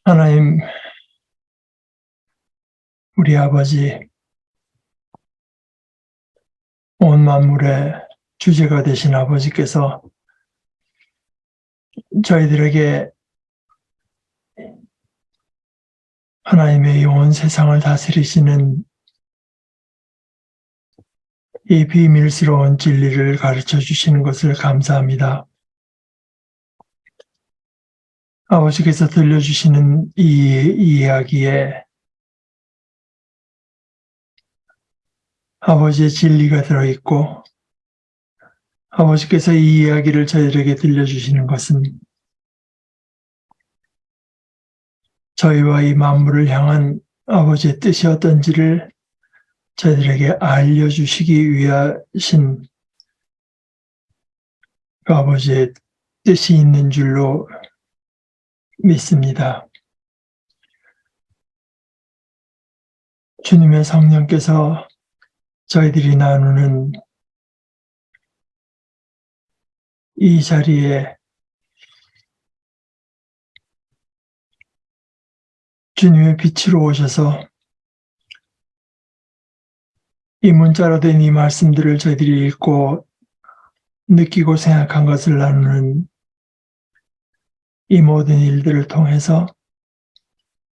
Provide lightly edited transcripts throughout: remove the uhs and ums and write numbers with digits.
하나님, 우리 아버지, 온 만물의 주제가 되신 아버지께서 저희들에게 하나님의 온 세상을 다스리시는 이 비밀스러운 진리를 가르쳐 주시는 것을 감사합니다. 아버지께서 들려주시는 이 이야기에 아버지의 진리가 들어있고, 아버지께서 이 이야기를 저희들에게 들려주시는 것은 저희와 이 만물을 향한 아버지의 뜻이 어떤지를 저희들에게 알려주시기 위하신 그 아버지의 뜻이 있는 줄로 믿습니다. 주님의 성령께서 저희들이 나누는 이 자리에 주님의 빛으로 오셔서 이 문자로 된 이 말씀들을 저희들이 읽고 느끼고 생각한 것을 나누는 이 모든 일들을 통해서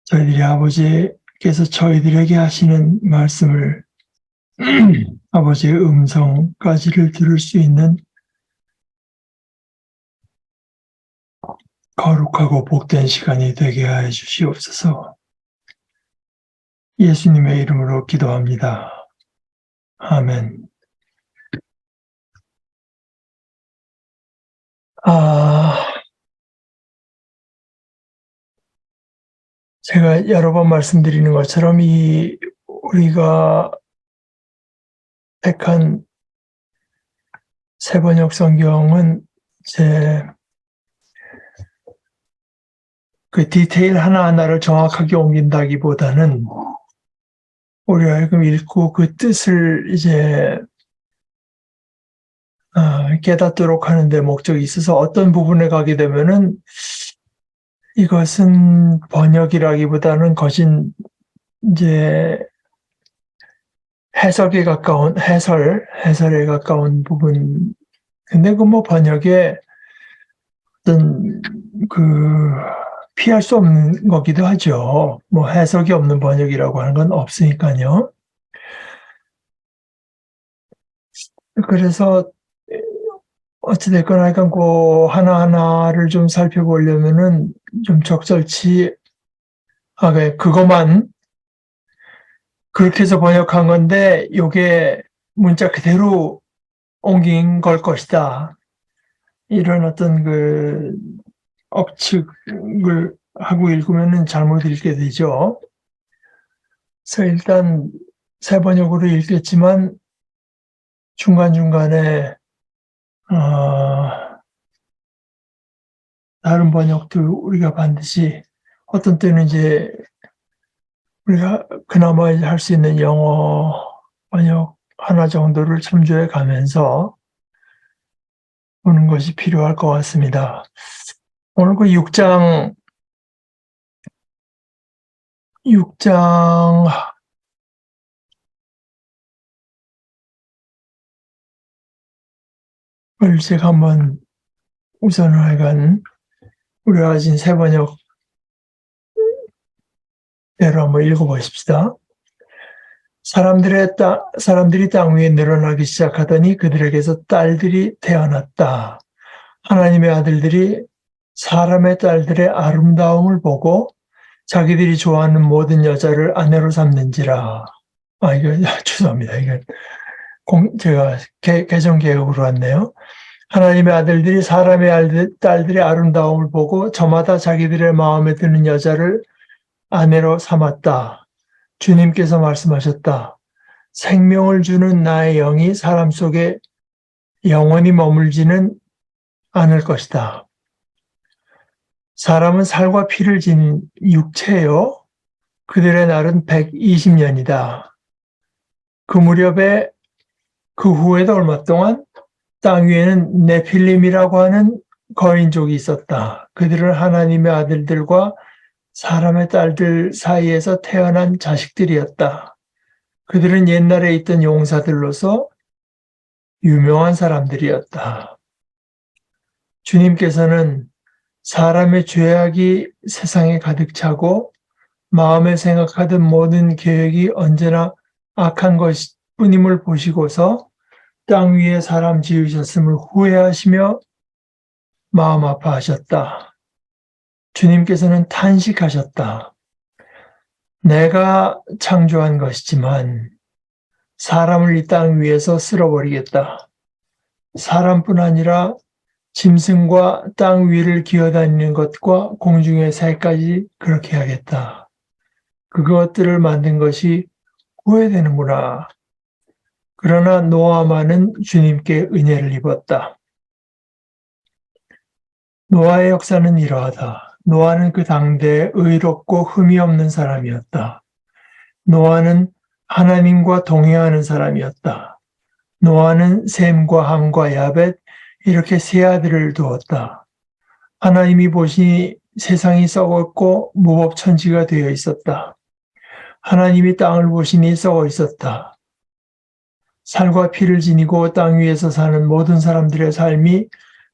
저희들이 아버지께서 저희들에게 하시는 말씀을 아버지의 음성까지를 들을 수 있는 거룩하고 복된 시간이 되게 하여 주시옵소서. 예수님의 이름으로 기도합니다. 아멘. 제가 여러 번 말씀드리는 것처럼 우리가 택한 새번역 성경은 그 디테일 하나하나를 정확하게 옮긴다기보다는 우리가 하여금 읽고 그 뜻을 깨닫도록 하는데 목적이 있어서 어떤 부분에 가게 되면은 이것은 번역이라기보다는 거진 해설에 가까운 부분. 근데 번역에 어떤 피할 수 없는 거기도 하죠. 해석이 없는 번역이라고 하는 건 없으니까요. 그래서 어찌됐거나 약간 하나하나를 좀 살펴보려면은 좀 적절치, 그것만 그렇게 해서 번역한 건데, 요게 문자 그대로 옮긴 걸 것이다. 이런 어떤 억측을 하고 읽으면은 잘못 읽게 되죠. 그래서 일단 새 번역으로 읽겠지만, 중간중간에, 다른 번역도 우리가 반드시 어떤 때는 우리가 그나마 할 수 있는 영어 번역 하나 정도를 참조해 가면서 보는 것이 필요할 것 같습니다. 오늘 6장 을 제가 한번 우선은 하여간 우리가 가진 새 번역대로 한번 읽어보십시다. 사람들이 땅 위에 늘어나기 시작하더니 그들에게서 딸들이 태어났다. 하나님의 아들들이 사람의 딸들의 아름다움을 보고 자기들이 좋아하는 모든 여자를 아내로 삼는지라. 죄송합니다. 제가 개정개혁으로 왔네요. 하나님의 아들들이 사람의 딸들의 아름다움을 보고 저마다 자기들의 마음에 드는 여자를 아내로 삼았다. 주님께서 말씀하셨다. 생명을 주는 나의 영이 사람 속에 영원히 머물지는 않을 것이다. 사람은 살과 피를 지닌 육체요. 그들의 날은 120년이다. 그 무렵에 그 후에도 얼마 동안 땅 위에는 네필림이라고 하는 거인족이 있었다. 그들은 하나님의 아들들과 사람의 딸들 사이에서 태어난 자식들이었다. 그들은 옛날에 있던 용사들로서 유명한 사람들이었다. 주님께서는 사람의 죄악이 세상에 가득 차고 마음에 생각하던 모든 계획이 언제나 악한 것뿐임을 보시고서 땅 위에 사람 지으셨음을 후회하시며 마음 아파하셨다. 주님께서는 탄식하셨다. 내가 창조한 것이지만 사람을 이 땅 위에서 쓸어버리겠다. 사람뿐 아니라 짐승과 땅 위를 기어다니는 것과 공중의 새까지 그렇게 하겠다. 그것들을 만든 것이 후회되는구나. 그러나 노아만은 주님께 은혜를 입었다. 노아의 역사는 이러하다. 노아는 그 당대에 의롭고 흠이 없는 사람이었다. 노아는 하나님과 동행하는 사람이었다. 노아는 셈과 함과 야벳 이렇게 세 아들을 두었다. 하나님이 보시니 세상이 썩었고 무법천지가 되어 있었다. 하나님이 땅을 보시니 썩어 있었다. 살과 피를 지니고 땅 위에서 사는 모든 사람들의 삶이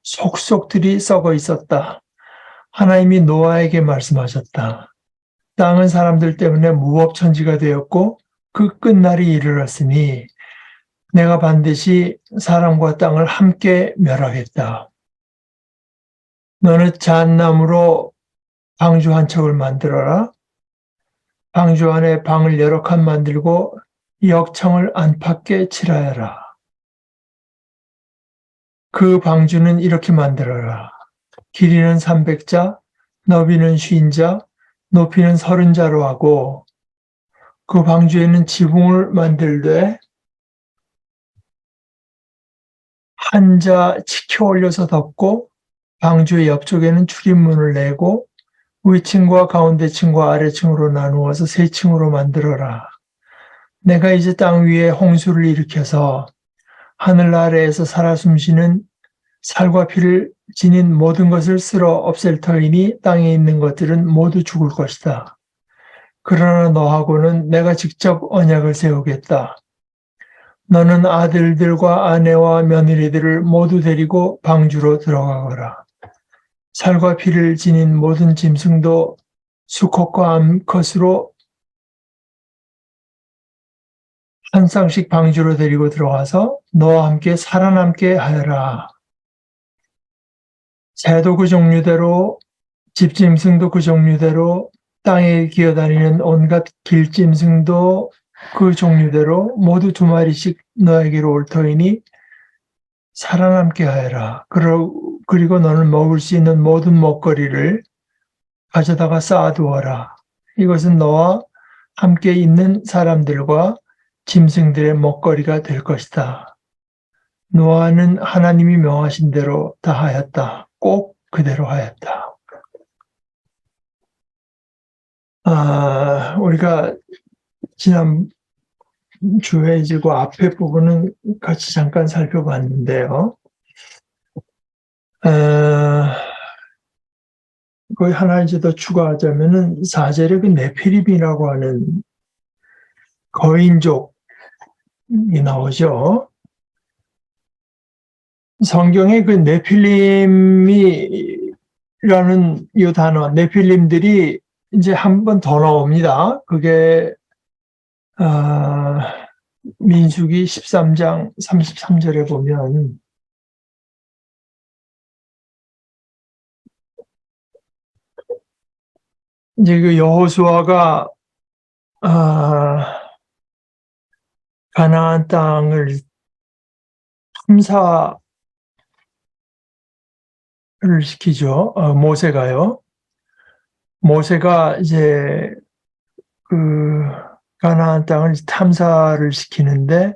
속속들이 썩어 있었다. 하나님이 노아에게 말씀하셨다. 땅은 사람들 때문에 무법천지가 되었고 그 끝날이 이르렀으니 내가 반드시 사람과 땅을 함께 멸하겠다. 너는 잣나무로 방주 한 척을 만들어라. 방주 안에 방을 여러 칸 만들고 역청을 안팎에 칠하여라. 그 방주는 이렇게 만들어라. 길이는 300자, 너비는 50자, 높이는 30자로 하고 그 방주에는 지붕을 만들되 한 자 치켜 올려서 덮고 방주의 옆쪽에는 출입문을 내고 위층과 가운데층과 아래층으로 나누어서 세 층으로 만들어라. 내가 이제 땅 위에 홍수를 일으켜서 하늘 아래에서 살아 숨쉬는 살과 피를 지닌 모든 것을 쓸어 없앨 터이니 땅에 있는 것들은 모두 죽을 것이다. 그러나 너하고는 내가 직접 언약을 세우겠다. 너는 아들들과 아내와 며느리들을 모두 데리고 방주로 들어가거라. 살과 피를 지닌 모든 짐승도 수컷과 암컷으로 한 쌍씩 방주로 데리고 들어가서 너와 함께 살아남게 하여라. 새도 그 종류대로 집짐승도 그 종류대로 땅에 기어다니는 온갖 길짐승도 그 종류대로 모두 2마리씩 너에게로 올 터이니 살아남게 하여라. 그리고 너는 먹을 수 있는 모든 먹거리를 가져다가 쌓아두어라. 이것은 너와 함께 있는 사람들과 짐승들의 먹거리가 될 것이다. 노아는 하나님이 명하신 대로 다 하였다. 꼭 그대로 하였다. 우리가 지난 주에 이제 그 앞에 부분은 같이 잠깐 살펴봤는데요. 거기 하나 이제 더 추가하자면은 4절에 그 네피림이라고 하는 거인족이 나오죠. 성경에 그 네필림이라는 이 단어, 네필림들이 이제 한 번 더 나옵니다. 그게 민수기 13장 33절에 보면 이제 그 여호수아가 가나안 땅을 탐사를 시키죠. 모세가요. 모세가 이제 그 가나안 땅을 탐사를 시키는데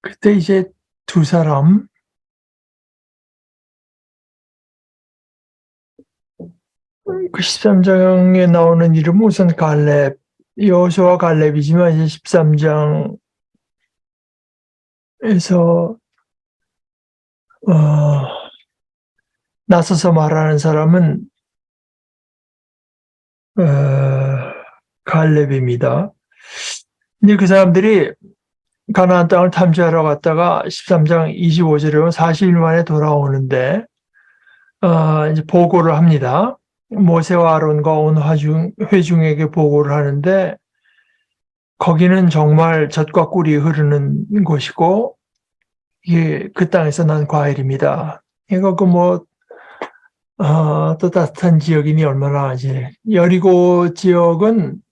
그때 이제 두 사람 그 13장에 나오는 이름은 우선 갈렙, 여호수아 갈렙이지만 이제 13장 나서서 말하는 사람은 갈렙입니다. 근데 그 사람들이 가나안 땅을 탐지하러 갔다가 13장 25절에 보면 40일 만에 돌아오는데 이제 보고를 합니다. 모세와 아론과 온 회중에게 보고를 하는데 거기는 정말 젖과 꿀이 흐르는 곳이고 이게 그 땅에서 난 과일입니다. 이거 또 따뜻한 지역이니 얼마나 이제 여리고 지역은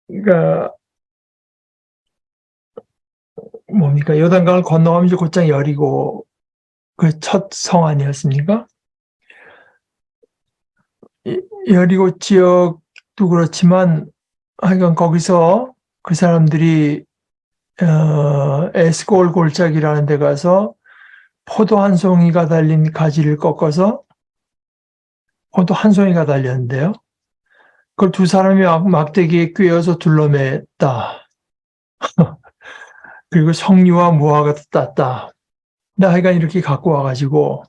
그러니까 뭡니까 요단강을 건너가면 이제 곧장 여리고 그 첫 성 아니었습니까? 여리고 지역도 그렇지만 하여간 거기서 그 사람들이 에스골 골짜기라는 데 가서 포도 한 송이가 달린 가지를 꺾어서 포도 한 송이가 달렸는데요. 그걸 두 사람이 막대기에 꿰어서 둘러맸다. 그리고 석류와 무화과도 땄다. 하여간 이렇게 갖고 와가지고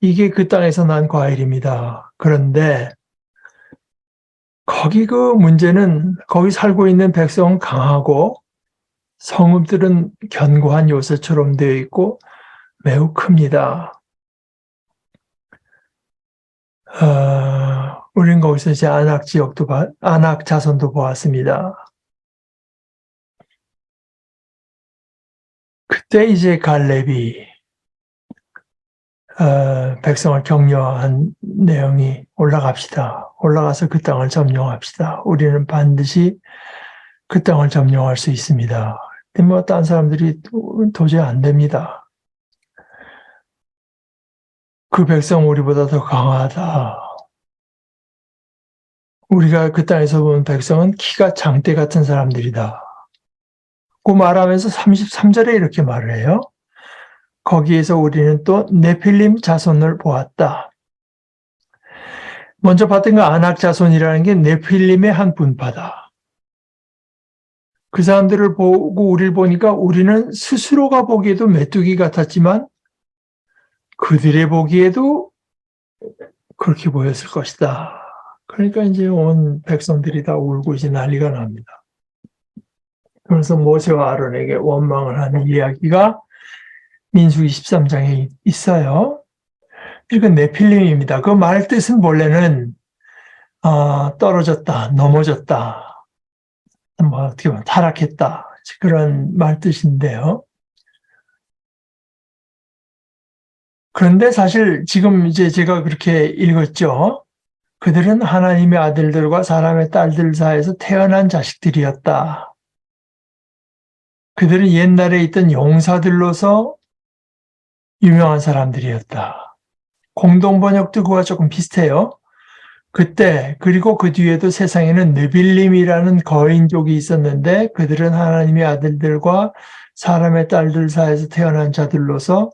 이게 그 땅에서 난 과일입니다. 그런데 거기 그 문제는 거기 살고 있는 백성은 강하고 성읍들은 견고한 요새처럼 되어 있고 매우 큽니다. 우린 거기서 이제 아낙 자손도 보았습니다. 그때 이제 갈렙이 백성을 격려한 내용이 올라가서 그 땅을 점령합시다. 우리는 반드시 그 땅을 점령할 수 있습니다. 근데 딴 사람들이 도저히 안 됩니다. 그 백성 우리보다 더 강하다. 우리가 그 땅에서 본 백성은 키가 장대 같은 사람들이다. 그 말하면서 33절에 이렇게 말을 해요. 거기에서 우리는 또 네필림 자손을 보았다. 먼저 봤던 그 아낙 자손이라는 게 네필림의 한 분파다. 그 사람들을 보고 우리를 보니까 우리는 스스로가 보기에도 메뚜기 같았지만 그들의 보기에도 그렇게 보였을 것이다. 그러니까 이제 온 백성들이 다 울고 이제 난리가 납니다. 그래서 모세와 아론에게 원망을 하는 이야기가 민수기 13장에 있어요. 이건 네필림입니다. 그 말 뜻은 본래는 떨어졌다, 넘어졌다, 어떻게 보면 타락했다 그런 말 뜻인데요. 그런데 사실 지금 이제 제가 그렇게 읽었죠. 그들은 하나님의 아들들과 사람의 딸들 사이에서 태어난 자식들이었다. 그들은 옛날에 있던 용사들로서 유명한 사람들이었다. 공동번역도 그와 조금 비슷해요. 그때 그리고 그 뒤에도 세상에는 느빌림이라는 거인족이 있었는데 그들은 하나님의 아들들과 사람의 딸들 사이에서 태어난 자들로서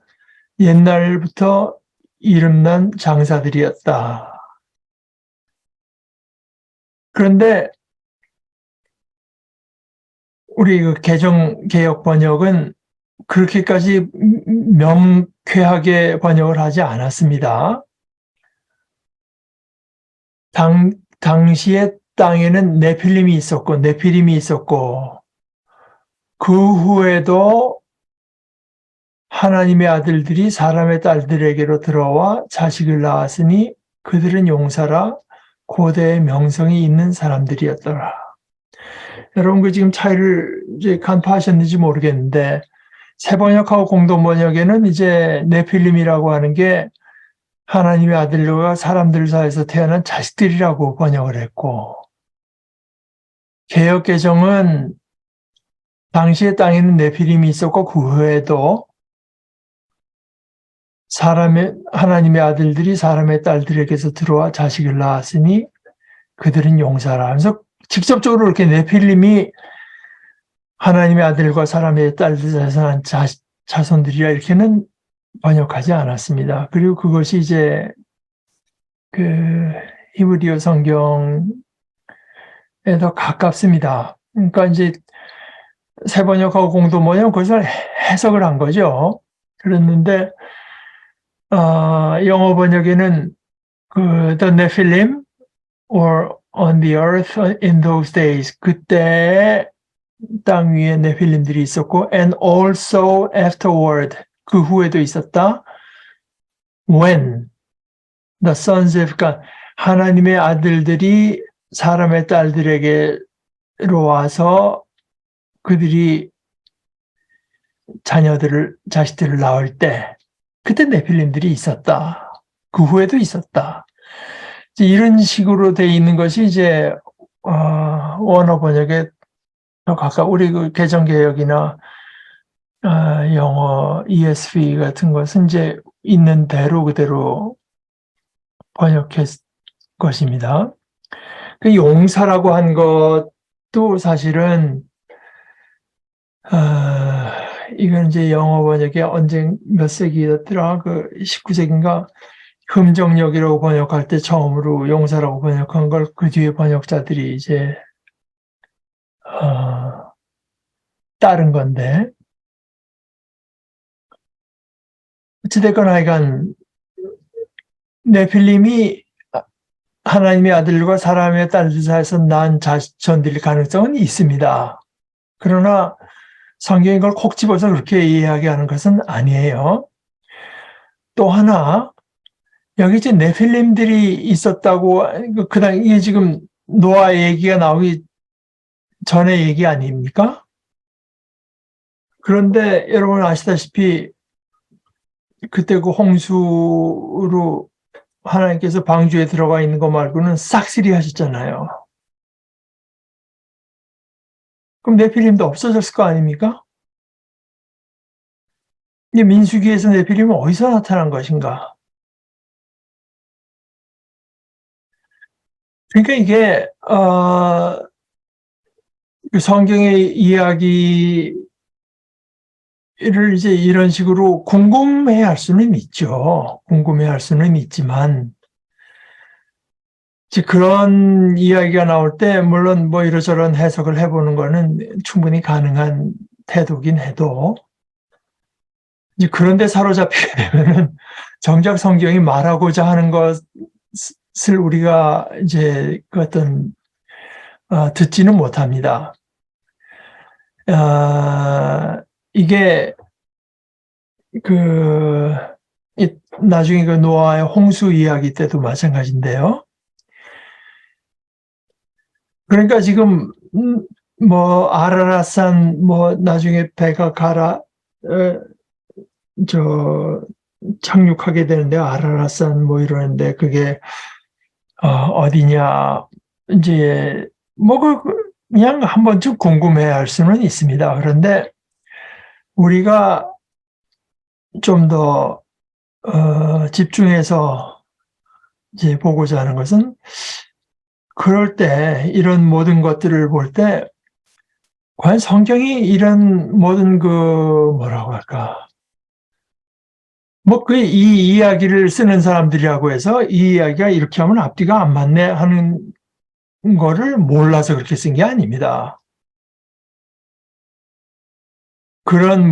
옛날부터 이름난 장사들이었다. 그런데 우리 그 개정 개혁 번역은 그렇게까지 명쾌하게 번역을 하지 않았습니다. 당시에 땅에는 네필림이 있었고 그 후에도 하나님의 아들들이 사람의 딸들에게로 들어와 자식을 낳았으니 그들은 용사라 고대의 명성이 있는 사람들이었더라. 여러분 그 지금 차이를 이제 간파하셨는지 모르겠는데 새번역하고 공동번역에는 이제 네필림이라고 하는 게 하나님의 아들과 사람들 사이에서 태어난 자식들이라고 번역을 했고 개역개정은 당시의 땅에는 네필림이 있었고 그 후에도 하나님의 아들들이 사람의 딸들에게서 들어와 자식을 낳았으니 그들은 용사라 하면서 직접적으로 이렇게 네필림이 하나님의 아들과 사람의 딸들 사이에서 난 자손들이라 이렇게는 번역하지 않았습니다. 그리고 그것이 이제 그 히브리어 성경에 더 가깝습니다. 그러니까 이제 새 번역하고 공동 번역 그것을 해석을 한 거죠. 그랬는데 영어 번역에는 그 The Nephilim or on the earth in those days 그때 땅 위에 네필림들이 있었고 and also afterward 그 후에도 있었다. When the sons of God 하나님의 아들들이 사람의 딸들에게로 와서 그들이 자식들을 낳을 때 그때 네필림들이 있었다. 그 후에도 있었다. 이런 식으로 돼 있는 것이 이제 원어 번역에 더 가까워. 우리 그 개정개혁이나 영어 ESV 같은 것은 이제 있는 대로 그대로 번역했 것입니다. 그 용사라고 한 것도 사실은 이건 이제 영어 번역에 언제 몇 세기였더라? 그 19세기인가? 흠정역이라고 번역할 때 처음으로 용사라고 번역한 걸 그 뒤에 번역자들이 이제 따른 건데 어찌됐건 하여간 네필림이 하나님의 아들과 사람의 딸들 사이에서 난 자손들일 가능성은 있습니다. 그러나 성경이 그걸 콕 집어서 그렇게 이야기하는 것은 아니에요. 또 하나 여기 이제 네필림들이 있었다고 그다음 이게 지금 노아 얘기가 나오기 전의 얘기 아닙니까? 그런데 여러분 아시다시피 그때 그 홍수로 하나님께서 방주에 들어가 있는 거 말고는 싹쓸이 하셨잖아요. 그럼 네필림도 없어졌을 거 아닙니까? 이 민수기에서 네필림은 어디서 나타난 것인가? 그러니까 이게 그 성경의 이야기를 이제 이런 식으로 궁금해할 수는 있죠. 궁금해할 수는 있지만 이제 그런 이야기가 나올 때 물론 뭐 이러저런 해석을 해보는 거는 충분히 가능한 태도긴 해도 이제 그런데 사로잡히게 되면은 정작 성경이 말하고자 하는 것을 우리가 이제 그 어떤 듣지는 못합니다. 이게 나중에 그 노아의 홍수 이야기 때도 마찬가지인데요. 그러니까 지금 뭐 아라랏산 뭐 나중에 배가 착륙하게 되는데 아라랏산 뭐 이러는데 그게 어디냐 이제 뭐 그냥 한 번쯤 궁금해할 수는 있습니다. 그런데 우리가 좀 더 집중해서 이제 보고자 하는 것은 그럴 때 이런 모든 것들을 볼 때 과연 성경이 이런 모든 뭐라고 할까? 뭐 이 이야기를 쓰는 사람들이라고 해서 이 이야기가 이렇게 하면 앞뒤가 안 맞네 하는 거를 몰라서 그렇게 쓴 게 아닙니다. 그런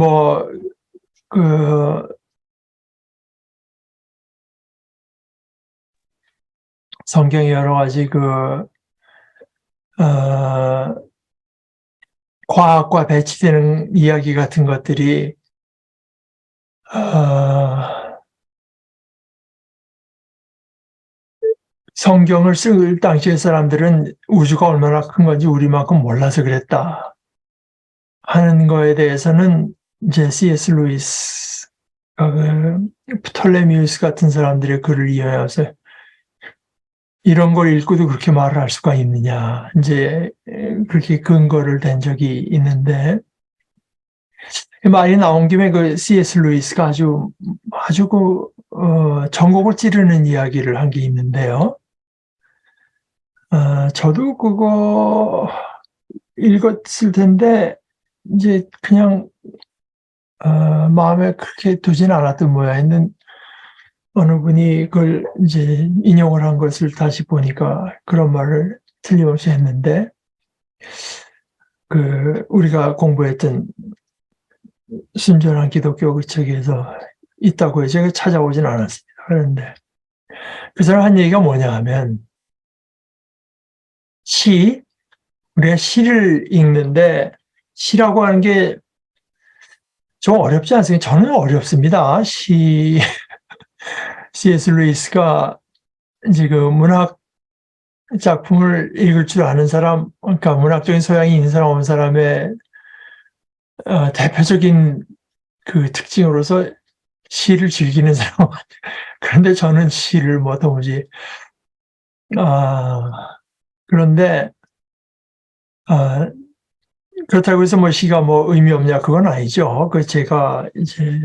성경의 여러 가지 과학과 배치되는 이야기 같은 것들이 성경을 쓸 당시의 사람들은 우주가 얼마나 큰 건지 우리만큼 몰라서 그랬다 하는 거에 대해서는 이제 C.S. 루이스, 프톨레미우스 같은 사람들의 글을 이용해서 이런 걸 읽고도 그렇게 말을 할 수가 있느냐 이제 그렇게 근거를 댄 적이 있는데 말이 나온 김에 그 C.S. 루이스가 아주 전곡을 찌르는 이야기를 한 게 있는데요. 저도 그거 읽었을 텐데 이제 그냥 마음에 그렇게 두진 않았던 모양인데 어느 분이 그걸 이제 인용을 한 것을 다시 보니까 그런 말을 틀림없이 했는데 우리가 공부했던 순전한 기독교 그 책에서 있다고 해서 제가 찾아오진 않았습니다. 그런데 그 사람 한 얘기가 뭐냐 하면, 우리가 시를 읽는데 시라고 하는 게 좀 어렵지 않습니까? 저는 어렵습니다. C.S. 루이스가 지금 문학 작품을 읽을 줄 아는 사람, 그러니까 문학적인 소양이 있는 사람, 없는 사람의 대표적인 그 특징으로서 시를 즐기는 사람. 그런데 저는 시를 뭐 도무지, 그런데, 그렇다고 해서 뭐 시가 뭐 의미 없냐, 그건 아니죠. 제가 이제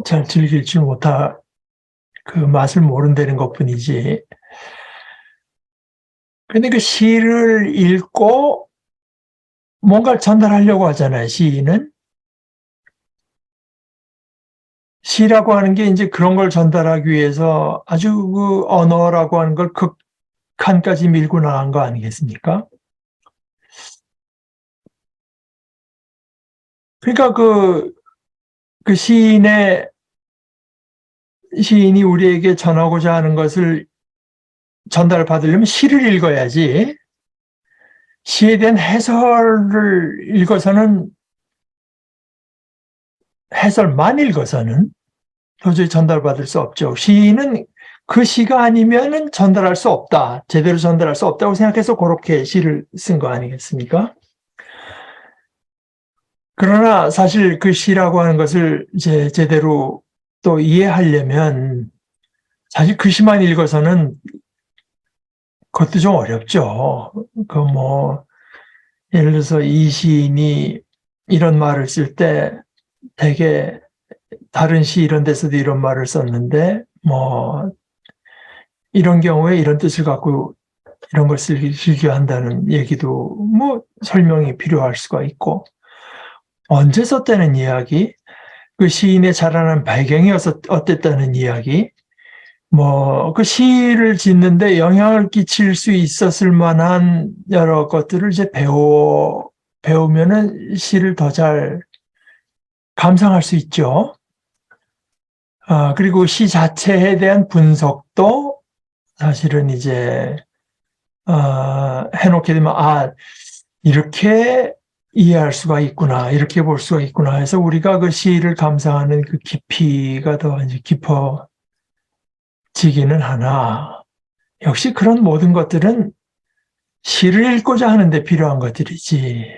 잘 즐길 줄 못할 그 맛을 모른다는 것 뿐이지. 근데 그 시를 읽고 뭔가를 전달하려고 하잖아요, 시인은. 시라고 하는 게 이제 그런 걸 전달하기 위해서 아주 그 언어라고 하는 걸 극한까지 밀고 나간 거 아니겠습니까? 그러니까 그 시인이 우리에게 전하고자 하는 것을 전달을 받으려면 시를 읽어야지, 시에 대한 해설을 읽어서는, 해설만 읽어서는 도저히 전달받을 수 없죠. 시인은 그 시가 아니면은 전달할 수 없다, 제대로 전달할 수 없다고 생각해서 그렇게 시를 쓴 거 아니겠습니까? 그러나 사실 그 시라고 하는 것을 이제 제대로 또 이해하려면 사실 그 시만 읽어서는 그것도 좀 어렵죠. 예를 들어서 이 시인이 이런 말을 쓸 때 되게 다른 시 이런 데서도 이런 말을 썼는데 뭐 이런 경우에 이런 뜻을 갖고 이런 걸 즐겨 한다는 얘기도 뭐 설명이 필요할 수가 있고, 언제 썼다는 이야기, 그 시인의 자라난 배경이 어땠다는 이야기, 뭐 그 시를 짓는데 영향을 끼칠 수 있었을 만한 여러 것들을 이제 배우면은 시를 더 잘 감상할 수 있죠. 그리고 시 자체에 대한 분석도 사실은 이제 해놓게 되면 이렇게 이해할 수가 있구나, 이렇게 볼 수가 있구나 해서 우리가 그 시를 감상하는 그 깊이가 더 이제 깊어지기는 하나, 역시 그런 모든 것들은 시를 읽고자 하는데 필요한 것들이지,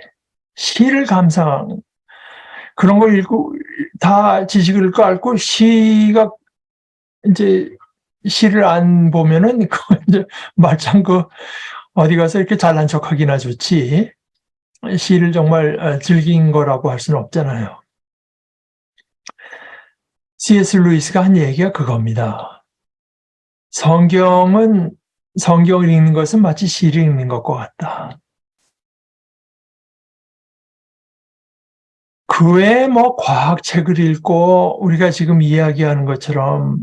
시를 그런 걸 읽고 다 지식을 앓고 이제 시를 안 보면은 그 이제 말짱 어디 가서 이렇게 잘난 척하기나 좋지, 시를 정말 즐긴 거라고 할 수는 없잖아요. C.S. 루이스가 한 얘기가 그겁니다. 성경을 읽는 것은 마치 시를 읽는 것과 같다. 그 외에 뭐 과학책을 읽고 우리가 지금 이야기하는 것처럼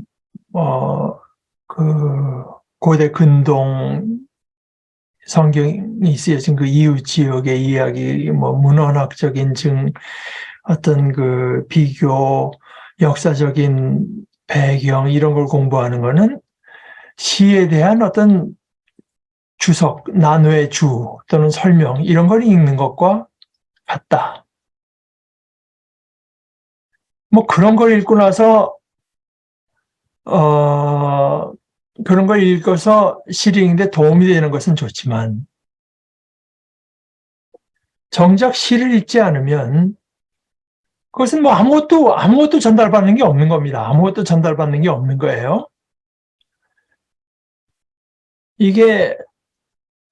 그 고대 근동 성경이 쓰여진 그 이웃 지역의 이야기, 뭐 문헌학적인 어떤 그 비교, 역사적인 배경 이런 걸 공부하는 거는 시에 대한 어떤 난회의 주 또는 설명 이런 걸 읽는 것과 같다. 뭐 그런 걸 읽고 나서 그런 걸 읽어서 시를 읽는데 도움이 되는 것은 좋지만, 정작 시를 읽지 않으면 그것은 뭐 아무것도 전달받는 게 없는 겁니다. 아무것도 전달받는 게 없는 거예요. 이게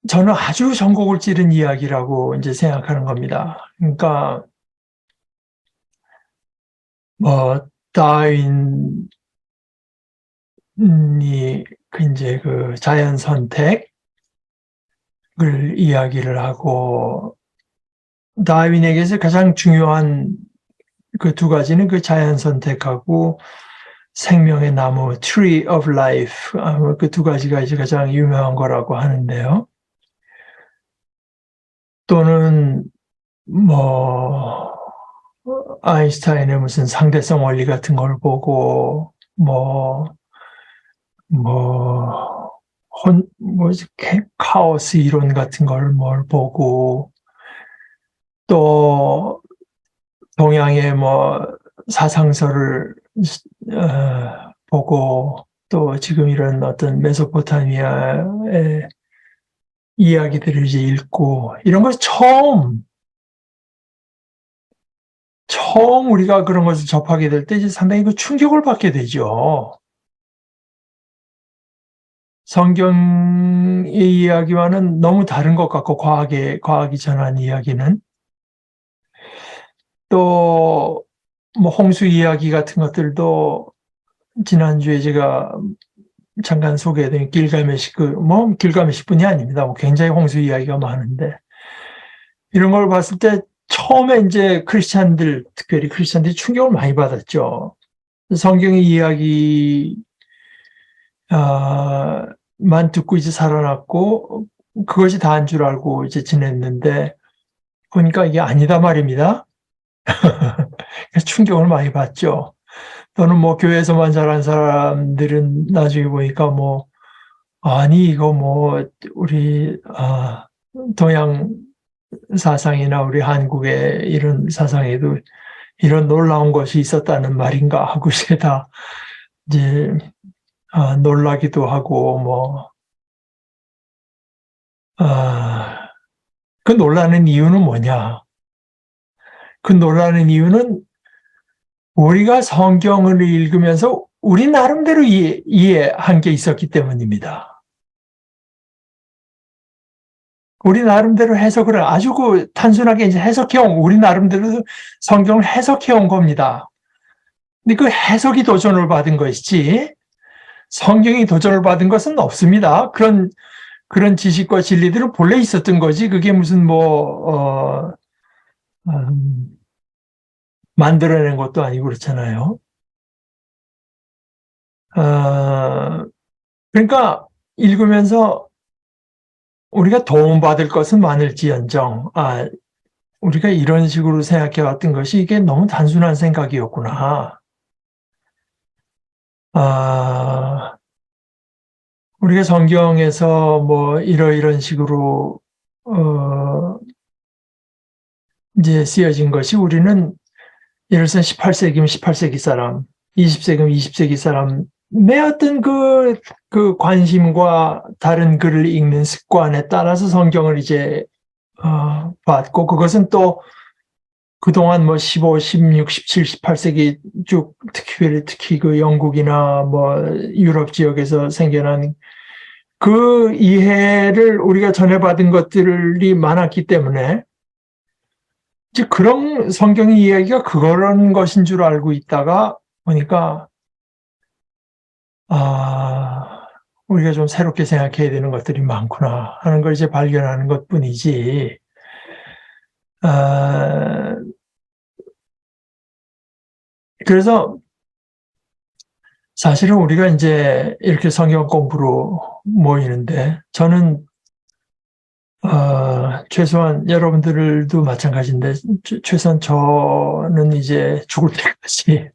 저는 아주 전곡을 찌른 이야기라고 이제 생각하는 겁니다. 그러니까 뭐 다윈이 이제 그 자연 선택을 이야기를 하고, 다윈에게서 가장 중요한 그 두 가지는 그 자연 선택하고 생명의 나무 Tree of Life, 그 두 가지가 이제 가장 유명한 거라고 하는데요. 또는 뭐 아인슈타인의 무슨 상대성 원리 같은 걸 보고 뭐 뭐지 카오스 이론 같은 걸 뭘 보고 또 동양의 뭐 사상서를 보고 또 지금 이런 어떤 메소포타미아의 이야기들을 이제 읽고 이런 것을 처음 우리가 그런 것을 접하게 될 때 이제 상당히 그 충격을 받게 되죠. 성경의 이야기와는 너무 다른 것 같고 과학이 전한 이야기는 또 뭐 홍수 이야기 같은 것들도 지난주에 제가 잠깐 소개해드린 길가메시뿐이 아닙니다. 뭐 굉장히 홍수 이야기가 많은데 이런 걸 봤을 때 처음에 이제 특별히 크리스찬들이 충격을 많이 받았죠. 성경의 이야기 만 듣고 이제 살아났고 그것이 다인 줄 알고 이제 지냈는데 보니까 이게 아니다 말입니다. 그래서 충격을 많이 받죠. 또는 뭐 교회에서만 자란 사람들은 나중에 보니까 뭐 아니 이거 뭐 우리 동양 사상이나 우리 한국의 이런 사상에도 이런 놀라운 것이 있었다는 말인가 하고 다 이제 놀라기도 하고 그 놀라는 이유는 뭐냐? 그 놀라는 이유는 우리가 성경을 읽으면서 우리 나름대로 이해한 게 있었기 때문입니다. 우리 나름대로 해석을 아주 단순하게 이제 우리 나름대로 성경을 해석해 온 겁니다. 근데 그 해석이 도전을 받은 것이지 성경이 도전을 받은 것은 없습니다. 그런 지식과 진리들은 본래 있었던 거지 그게 무슨 만들어낸 것도 아니고 그렇잖아요. 그러니까 읽으면서 우리가 도움받을 것은 많을지언정 우리가 이런 식으로 생각해 왔던 것이 이게 너무 단순한 생각이었구나. 우리가 성경에서 뭐 이런 식으로 이제 쓰여진 것이 우리는 예를 들어서 18세기면 18세기 사람, 20세기면 20세기 사람의 어떤 그 관심과 다른 글을 읽는 습관에 따라서 성경을 이제 봤고 그것은 또 그동안 뭐 15, 16, 17, 18세기 쭉 특히 그 영국이나 뭐 유럽 지역에서 생겨난 그 이해를 우리가 전해받은 것들이 많았기 때문에 이제 그런 성경의 이야기가 그런 것인 줄 알고 있다가 보니까 우리가 좀 새롭게 생각해야 되는 것들이 많구나 하는 걸 이제 발견하는 것뿐이지. 그래서 사실은 우리가 이제 이렇게 성경 공부로 모이는데 저는 최소한 여러분들도 마찬가지인데 최소한 저는 이제 죽을 때까지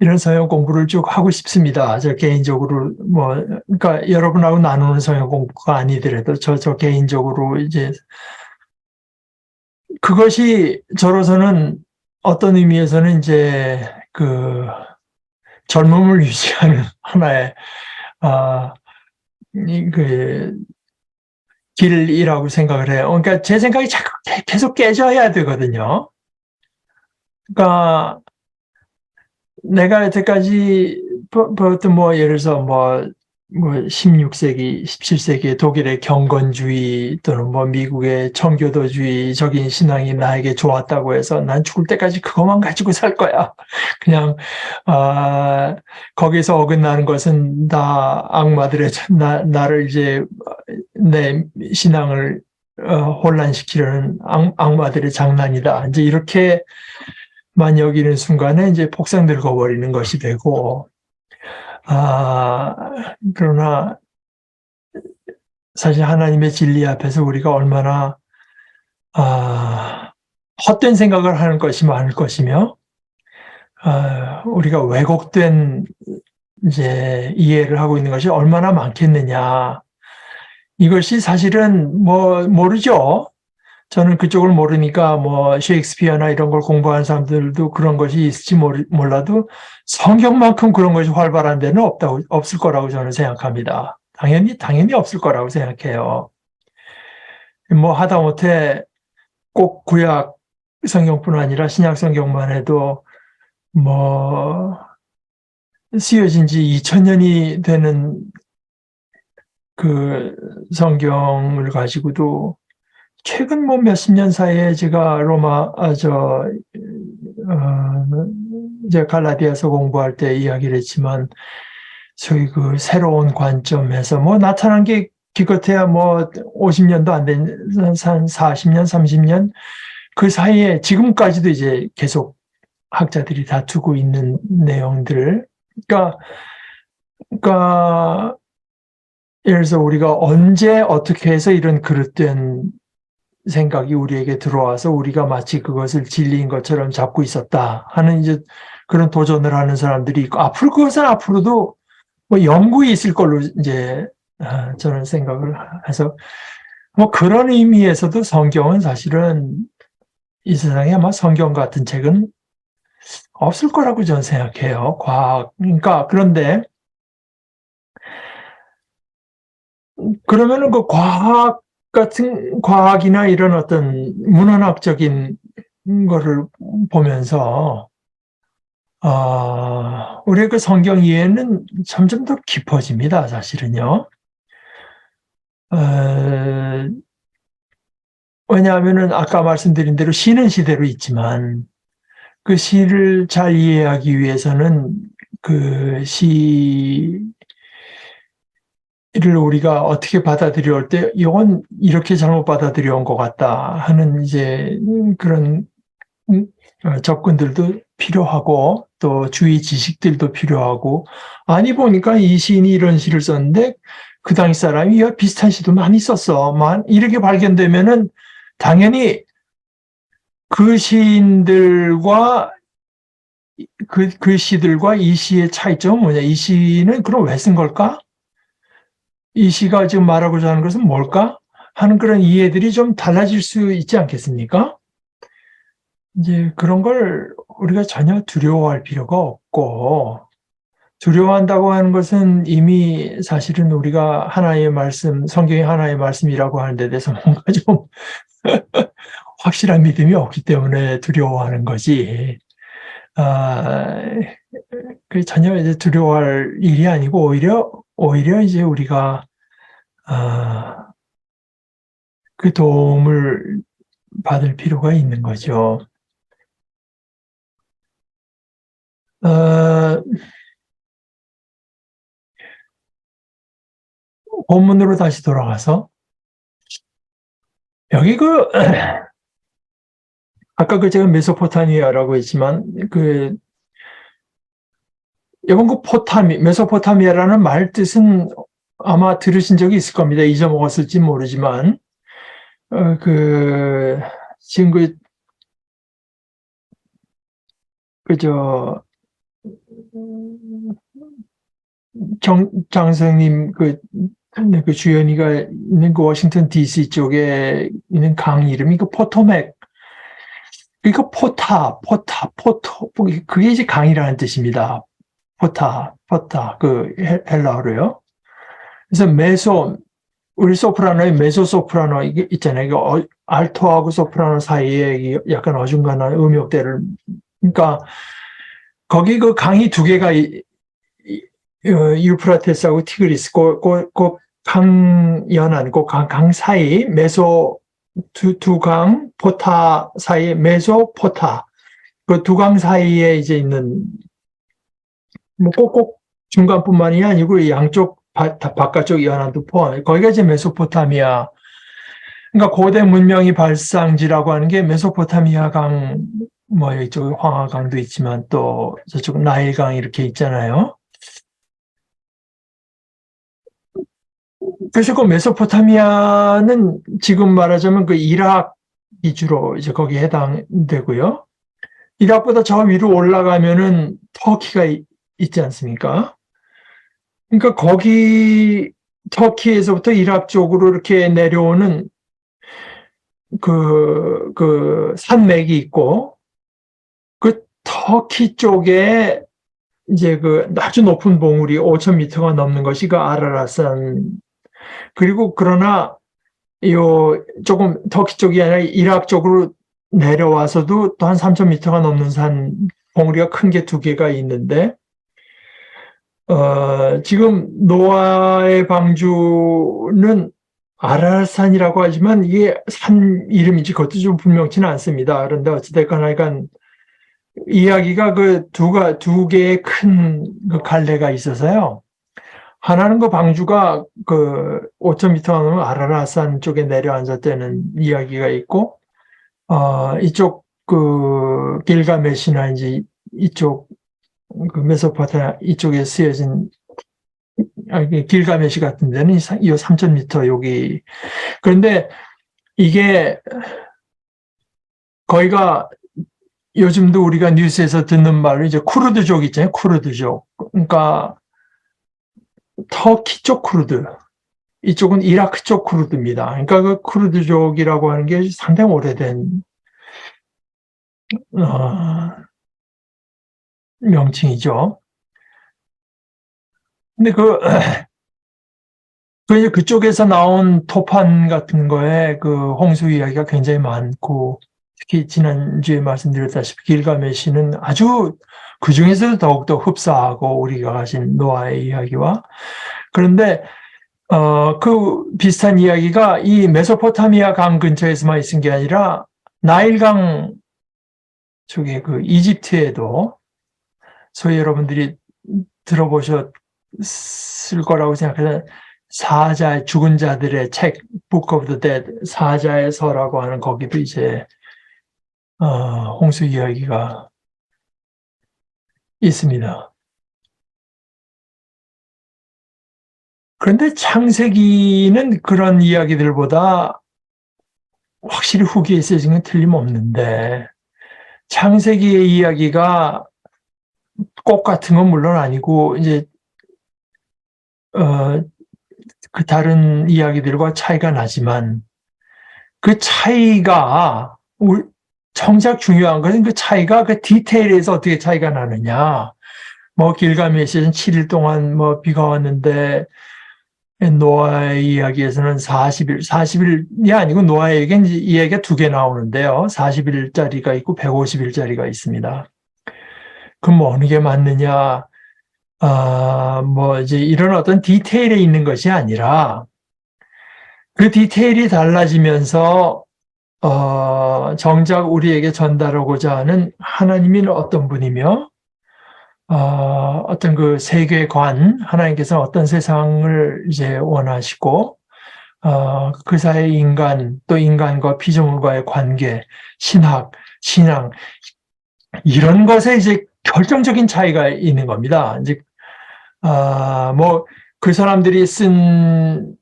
이런 성경 공부를 쭉 하고 싶습니다. 저 개인적으로 그러니까 여러분하고 나누는 성경 공부가 아니더라도 저 개인적으로 이제 그것이 저로서는 어떤 의미에서는 이제 그 젊음을 유지하는 하나의 그 길이라고 생각을 해요. 그러니까 제 생각이 자꾸 계속 깨져야 되거든요. 그러니까 내가 여태까지 보통 예를 들어서 16세기, 17세기의 독일의 경건주의 또는 미국의 청교도주의적인 신앙이 나에게 좋았다고 해서 난 죽을 때까지 그것만 가지고 살 거야. 그냥 거기서 어긋나는 것은 다 악마들의 나를 이제 내 신앙을 혼란시키려는 악마들의 장난이다. 이제 이렇게만 여기는 순간에 이제 폭삭 늙어버리는 것이 되고, 그러나 사실 하나님의 진리 앞에서 우리가 얼마나 헛된 생각을 하는 것이 많을 것이며, 우리가 왜곡된 이제 이해를 하고 있는 것이 얼마나 많겠느냐. 이것이 사실은 모르죠. 저는 그쪽을 모르니까 셰익스피어나 이런 걸 공부하는 사람들도 그런 것이 있을지 몰라도 성경만큼 그런 것이 활발한 데는 없을 거라고 저는 생각합니다. 당연히 없을 거라고 생각해요. 하다못해 꼭 구약 성경뿐 아니라 신약 성경만 해도 쓰여진 지 2000년이 되는 그 성경을 가지고도 최근 몇십 년 사이에 제가 이제 갈라디아서 공부할 때 이야기를 했지만, 소위 그 새로운 관점에서 나타난 게 기껏해야 50년도 안 된, 한 40년, 30년 그 사이에 지금까지도 이제 계속 학자들이 다투고 있는 내용들. 그러니까 예를 들어서 우리가 언제 어떻게 해서 이런 그릇된 생각이 우리에게 들어와서 우리가 마치 그것을 진리인 것처럼 잡고 있었다 하는 이제 그런 도전을 하는 사람들이 있고, 그것은 앞으로도 영구히 있을 걸로 이제 저는 생각을 해서, 그런 의미에서도 성경은 사실은 이 세상에 아마 성경 같은 책은 없을 거라고 저는 생각해요. 그러니까 그런데 그러면은 그 과학이나 이런 어떤 문헌학적인 거를 보면서, 우리의 그 성경 이해는 점점 더 깊어집니다, 사실은요. 왜냐하면은 아까 말씀드린 대로 시는 시대로 있지만, 그 시를 잘 이해하기 위해서는 그 시를 우리가 어떻게 받아들여 올 때, 이건 이렇게 잘못 받아들여 온 것 같다 하는 이제 그런 접근들도 필요하고, 또 주의 지식들도 필요하고, 아니 보니까 이 시인이 이런 시를 썼는데 그 당시 사람이 비슷한 시도 많이 썼어. 이렇게 발견되면은 당연히 그 시인들과 그 시들과 이 시의 차이점은 뭐냐? 이 시는 그럼 왜 쓴 걸까? 이 시가 지금 말하고자 하는 것은 뭘까? 하는 그런 이해들이 좀 달라질 수 있지 않겠습니까? 이제 그런 걸 우리가 전혀 두려워할 필요가 없고, 두려워한다고 하는 것은 이미 사실은 우리가 하나의 말씀, 성경이 하나의 말씀이라고 하는 데 대해서 뭔가 좀 확실한 믿음이 없기 때문에 두려워하는 거지. 그 전혀 이제 두려워할 일이 아니고, 오히려 이제 우리가 그 도움을 받을 필요가 있는 거죠. 본문으로 다시 돌아가서, 여기 아까 제가 메소포타미아라고 했지만, 이번 메소포타미아라는 말 뜻은 아마 들으신 적이 있을 겁니다. 잊어먹었을지 모르지만, 지금 장성님 그 주연이가 있는 그 워싱턴 DC 쪽에 있는 강 이름이 포토맥. 그러니까 그게 이제 강이라는 뜻입니다. 헬라어로요. 그래서 우리 소프라노의 메소 소프라노 이게 있잖아요. 알토하고 소프라노 사이에 약간 어중간한 음역대를, 그러니까 거기 그 강이 두 개가 유프라테스하고 티그리스 강 연안 강 사이 메소 두 강 포타 사이 메소포타, 그 두 강 사이에 이제 있는 꼭꼭 중간뿐만이 아니고 양쪽 바깥쪽 연안도 포함해. 거기가 이제 메소포타미아. 그러니까 고대 문명이 발상지라고 하는 게 메소포타미아 강, 이쪽 황하강도 있지만 또 저쪽 나일강 이렇게 있잖아요. 그래서 그 메소포타미아는 지금 말하자면 그 이라크 주로 이제 거기에 해당되고요. 이락보다 저 위로 올라가면은 터키가 있지 않습니까? 그러니까 거기 터키에서부터 이락 쪽으로 이렇게 내려오는 그 산맥이 있고, 그 터키 쪽에 이제 그 아주 높은 봉우리 5,000m가 넘는 것이 그 아라рат산. 그리고 그러나 요 조금 터키 쪽이 아니라 이락 쪽으로 내려와서도 또 한 3,000m가 넘는 산 봉우리가 큰 게 두 개가 있는데, 지금 노아의 방주는 아라산이라고 하지만 이게 산 이름인지 그것도 좀 분명치는 않습니다. 그런데 어찌됐거나 약간 이야기가 그 두 개의 큰 그 갈래가 있어서요. 하나는 그 방주가 그 5,000m 넘는 아라라산 쪽에 내려앉았다는 이야기가 있고, 이쪽 그 길가메시나 이제 이쪽 그 메소포타미아 이쪽에 쓰여진 길가메시 같은 데는 이 3,000m 여기. 그런데 이게 거기가 요즘도 우리가 뉴스에서 듣는 말로 이제 쿠르드족 있잖아요. 쿠르드족. 그러니까 터키 쪽 쿠르드. 이쪽은 이라크 쪽 쿠르드입니다. 그러니까 그 쿠르드족이라고 하는 게 상당히 오래된 명칭이죠. 근데 이제 그쪽에서 나온 토판 같은 거에 그 홍수 이야기가 굉장히 많고, 특히 지난주에 말씀드렸다시피 길가메시는 아주 그 중에서도 더욱더 흡사하고 우리가 가진 노아의 이야기와. 그런데 그 비슷한 이야기가 이 메소포타미아 강 근처에서만 있은 게 아니라 나일강 쪽에 그 이집트에도, 소위 여러분들이 들어보셨을 거라고 생각하는 사자, 죽은 자들의 책, Book of the Dead, 사자의 서라고 하는 거기도 이제 홍수 이야기가 있습니다. 그런데 창세기는 그런 이야기들보다 확실히 후기에 쓰여진 건 틀림없는데, 창세기의 이야기가 꼭 같은 건 물론 아니고, 이제 그 다른 이야기들과 차이가 나지만, 그 차이가 정작 중요한 것은 그 차이가 그 디테일에서 어떻게 차이가 나느냐. 뭐 길가메시는 7일 동안 뭐 비가 왔는데 노아의 이야기에서는 40일이 아니고 노아에게 이야기가 두 개 나오는데요. 40일짜리가 있고 150일짜리가 있습니다. 그럼 뭐 어느 게 맞느냐? 뭐 이제 이런 어떤 디테일에 있는 것이 아니라 그 디테일이 달라지면서 정작 우리에게 전달하고자 하는 하나님이 어떤 분이며, 어떤 그 세계관, 하나님께서는 어떤 세상을 이제 원하시고, 그 사이의 인간, 또 인간과 피조물과의 관계, 신학, 신앙, 이런 것에 이제 결정적인 차이가 있는 겁니다. 이제, 뭐, 그 사람들이 쓴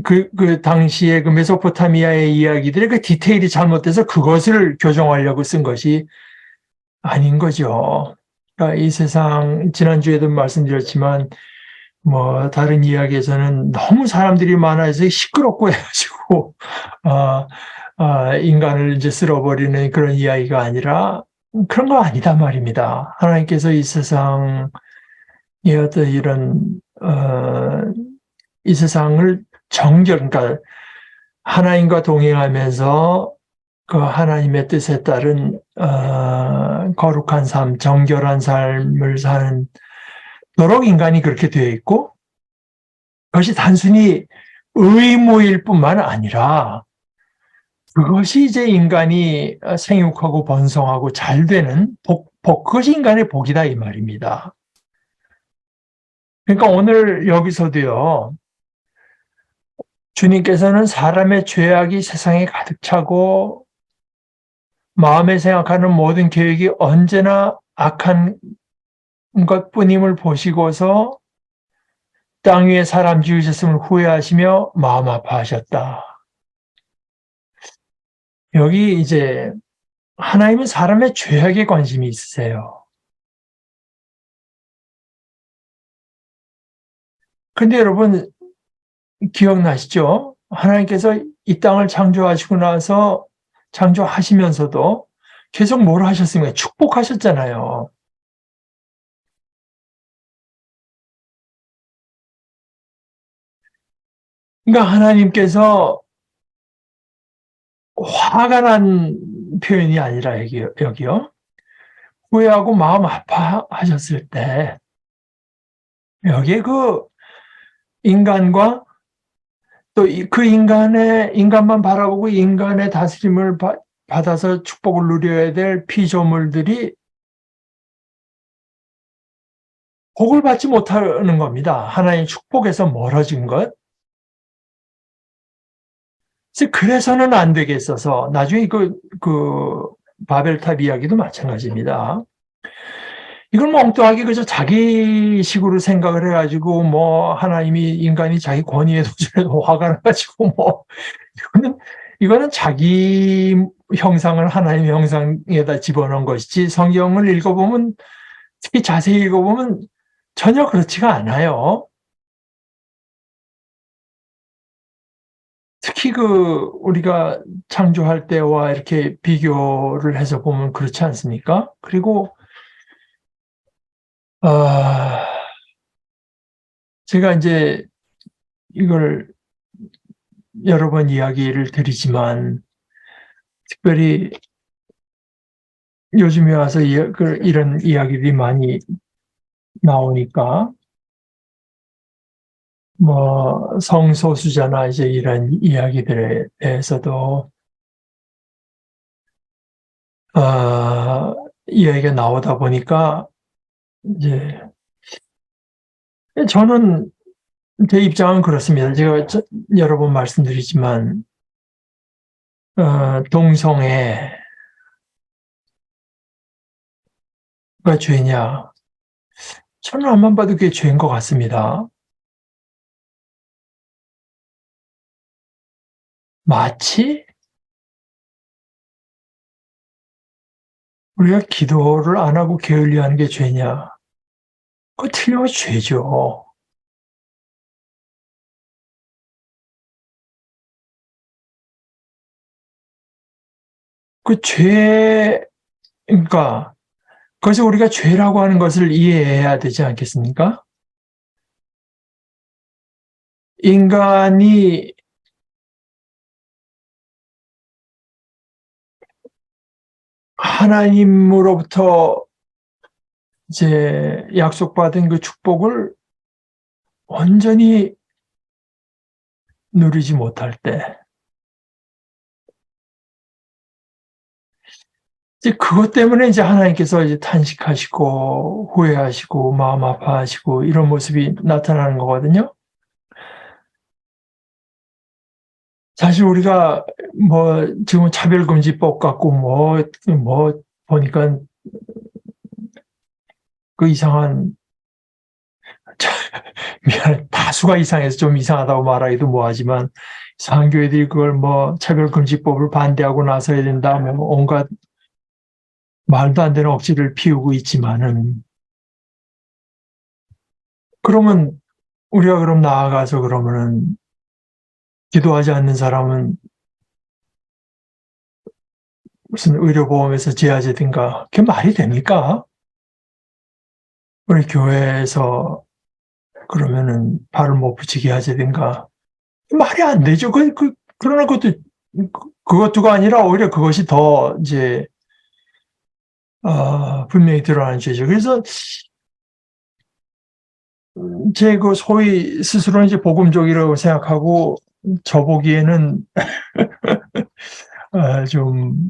그 당시에 그 메소포타미아의 이야기들의 그 디테일이 잘못돼서 그것을 교정하려고 쓴 것이 아닌 거죠. 그러니까 이 세상, 지난주에도 말씀드렸지만, 뭐, 다른 이야기에서는 너무 사람들이 많아서 시끄럽고 해가지고, 인간을 이제 쓸어버리는 그런 이야기가 아니라 그런 거 아니다 말입니다. 하나님께서 이 세상의 어떤 이런, 이 세상을 그러니까 하나님과 동행하면서 그 하나님의 뜻에 따른 거룩한 삶, 정결한 삶을 사는 도록 인간이 그렇게 되어 있고, 그것이 단순히 의무일 뿐만 아니라 그것이 이제 인간이 생육하고 번성하고 잘 되는 그것이 인간의 복이다 이 말입니다. 그러니까 오늘 여기서도요, 주님께서는 사람의 죄악이 세상에 가득 차고 마음에 생각하는 모든 계획이 언제나 악한 것뿐임을 보시고서 땅 위에 사람 지으셨음을 후회하시며 마음 아파하셨다. 여기 이제 하나님은 사람의 죄악에 관심이 있으세요. 근데 여러분 기억나시죠? 하나님께서 이 땅을 창조하시고 나서 창조하시면서도 계속 뭘 하셨습니까? 축복하셨잖아요. 그러니까 하나님께서 화가 난 표현이 아니라 여기요. 후회하고 마음 아파하셨을 때 여기에 그 인간과 또 그 인간만 바라보고 인간의 다스림을 받아서 축복을 누려야 될 피조물들이 복을 받지 못하는 겁니다. 하나님의 축복에서 멀어진 것. 그래서는 안 되겠어서 나중에 그 바벨탑 이야기도 마찬가지입니다. 이걸 엉뚱하게 그저 자기식으로 생각을 해가지고 뭐 하나님이 인간이 자기 권위에 도전해도 화가 나가지고 뭐 이거는 자기 형상을 하나님의 형상에다 집어넣은 것이지 성경을 읽어보면 특히 자세히 읽어보면 전혀 그렇지가 않아요. 특히 우리가 창조할 때와 이렇게 비교를 해서 보면 그렇지 않습니까? 그리고 아, 제가 이제 이걸 여러 번 이야기를 드리지만 특별히 요즘에 와서 이런 이야기들이 많이 나오니까 뭐 성소수자나 이제 이런 이야기들에 대해서도 이야기가 나오다 보니까 이제 저는 제 입장은 그렇습니다. 제가 여러 번 말씀드리지만 동성애가 죄냐? 저는 앞만 봐도 그게 죄인 것 같습니다. 마치 우리가 기도를 안 하고 게을리하는 게 죄냐? 그거 틀림없이 죄죠. 그러니까 그래서 우리가 죄라고 하는 것을 이해해야 되지 않겠습니까? 인간이 하나님으로부터 이제 약속받은 그 축복을 온전히 누리지 못할 때, 이제 그것 때문에 이제 하나님께서 이제 탄식하시고 후회하시고 마음 아파하시고 이런 모습이 나타나는 거거든요. 사실 우리가 뭐 지금 차별금지법 갖고 뭐 보니까 그 이상한 미안해 다수가 이상해서 좀 이상하다고 말하기도 뭐하지만 이상한 교회들이 그걸 뭐 차별금지법을 반대하고 나서야 된다 뭐 온갖 말도 안 되는 억지를 피우고 있지만은 그러면 우리가 그럼 나아가서 그러면은 기도하지 않는 사람은 무슨 의료보험에서 제하되든가 그게 말이 됩니까? 우리 교회에서 그러면은 발을 못 붙이게 하자든가 말이 안 되죠. 그러나 그것도가 아니라 오히려 그것이 더 이제 분명히 드러나는 죄죠. 그래서 제 소위 스스로는 이제 복음적이라고 생각하고 저보기에는 좀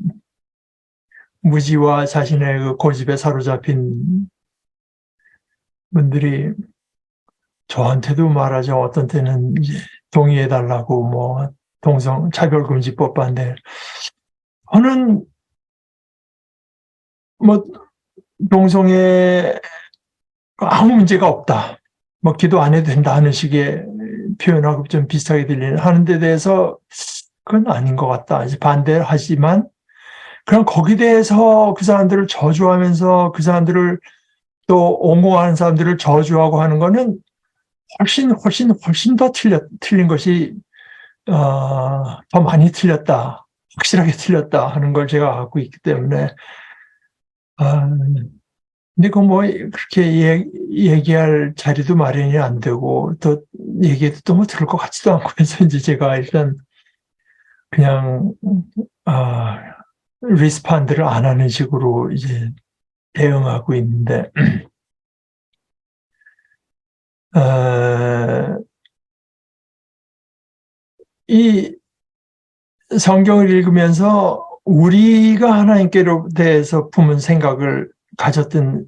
무지와 자신의 고집에 사로잡힌 분들이 저한테도 말하죠. 어떤 때는 이제 동의해 달라고 뭐 차별금지법 반대. 저는 뭐 동성애 아무 문제가 없다. 뭐 기도 안 해도 된다 하는 식의 표현하고 좀 비슷하게 하는 데 대해서 그건 아닌 것 같다. 이제 반대를 하지만, 그럼 거기에 대해서 그 사람들을 저주하면서 그 사람들을 또 옹호하는 사람들을 저주하고 하는 거는 훨씬 더 틀린 것이, 더 많이 틀렸다. 확실하게 틀렸다 하는 걸 제가 갖고 있기 때문에, 아, 근데 그 뭐 그렇게 얘기할 자리도 마련이 안 되고 또 얘기해도 또 뭐 들을 것 같지도 않고 해서 이제 제가 일단 그냥 아 리스폰드를 안 하는 식으로 이제 대응하고 있는데 어, 이 성경을 읽으면서 우리가 하나님께로 대해서 품은 생각을 가졌던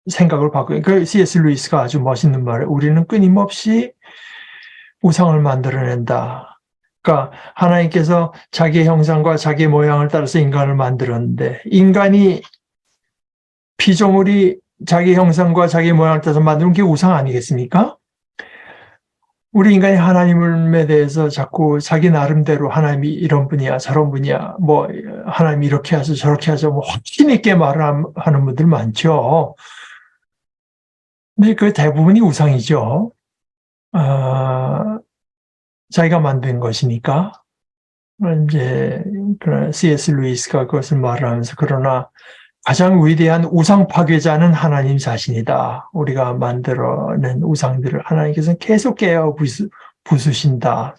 생각을 바꾸고 그 C.S. 루이스가 아주 멋있는 말을 우리는 끊임없이 우상을 만들어낸다. 그러니까 하나님께서 자기의 형상과 자기의 모양을 따라서 인간을 만들었는데 인간이 피조물이 자기 형상과 자기 모양을 따라서 만드는 게 우상 아니겠습니까? 우리 인간이 하나님에 대해서 자꾸 자기 나름대로 하나님이 이런 분이야 저런 분이야 뭐 하나님이 이렇게 하죠 저렇게 하죠 뭐 확신 있게 말을 하는 분들 많죠. 근데 그 대부분이 우상이죠. 아, 자기가 만든 것이니까. 이제 C.S. 루이스가 그것을 말하면서 그러나 가장 위대한 우상 파괴자는 하나님 자신이다. 우리가 만들어낸 우상들을 하나님께서는 계속 깨어 부수신다.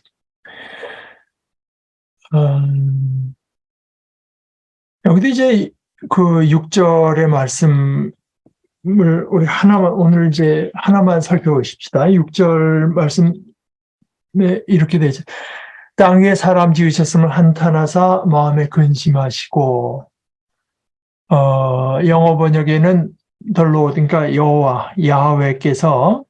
여기도 이제 그 6절의 말씀을 우리 하나만 오늘 이제 하나만 살펴보십시다. 6절 말씀에 이렇게 되죠. 땅 위에 사람 지으셨음을 한탄하사 마음에 근심하시고 영어 번역에는 덜로 그러니까 여호와 야훼께서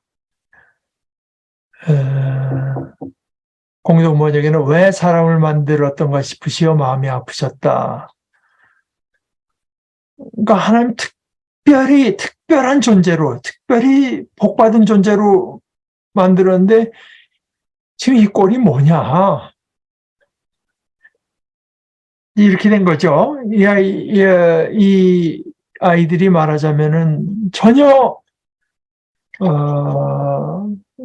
공동 번역에는 왜 사람을 만들었던가 싶으시어 마음이 아프셨다. 그러니까 하나님 특별한 존재로 특별히 복받은 존재로 만들었는데 지금 이 꼴이 뭐냐 이렇게 된 거죠. 이 아이들이 말하자면은 전혀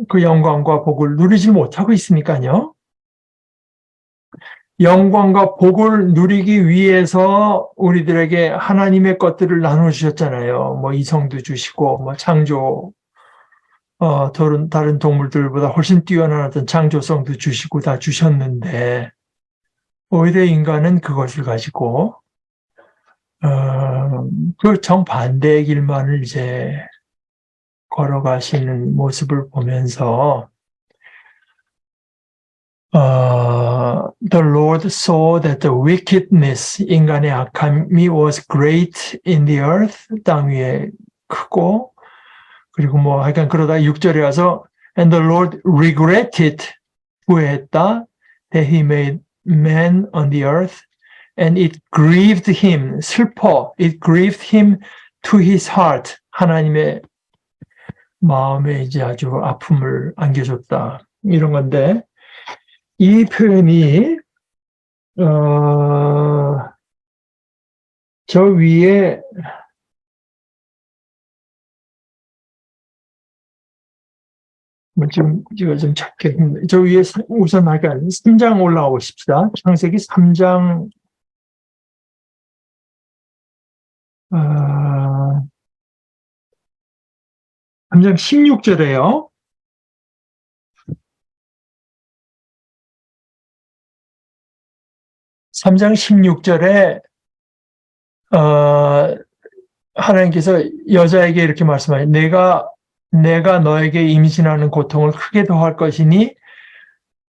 그 영광과 복을 누리지 못하고 있으니까요. 영광과 복을 누리기 위해서 우리들에게 하나님의 것들을 나눠주셨잖아요. 뭐 이성도 주시고, 뭐 창조, 다른 동물들보다 훨씬 뛰어난 어떤 창조성도 주시고 다 주셨는데, 오히려 인간은 그것을 가지고, 그 정반대의 길만을 이제 걸어가시는 모습을 보면서, The Lord saw that the wickedness, 인간의 악함이 was great in the earth, 땅 위에 크고, 그리고 뭐 하여간 그러다 6절에 와서 And the Lord regretted, 후회했다, that he made man on the earth, and it grieved him, 슬퍼, it grieved him to his heart, 하나님의 마음에 이제 아주 아픔을 안겨줬다. 이런 건데, 이 표현이 저 위에 제가 좀 찾겠는데 저 위에 우선 아까 3장 올라오고 싶시다. 창세기 3장 3장 16절에요. 3장 16절에 하나님께서 여자에게 이렇게 말씀하세요. 내가 너에게 임신하는 고통을 크게 더할 것이니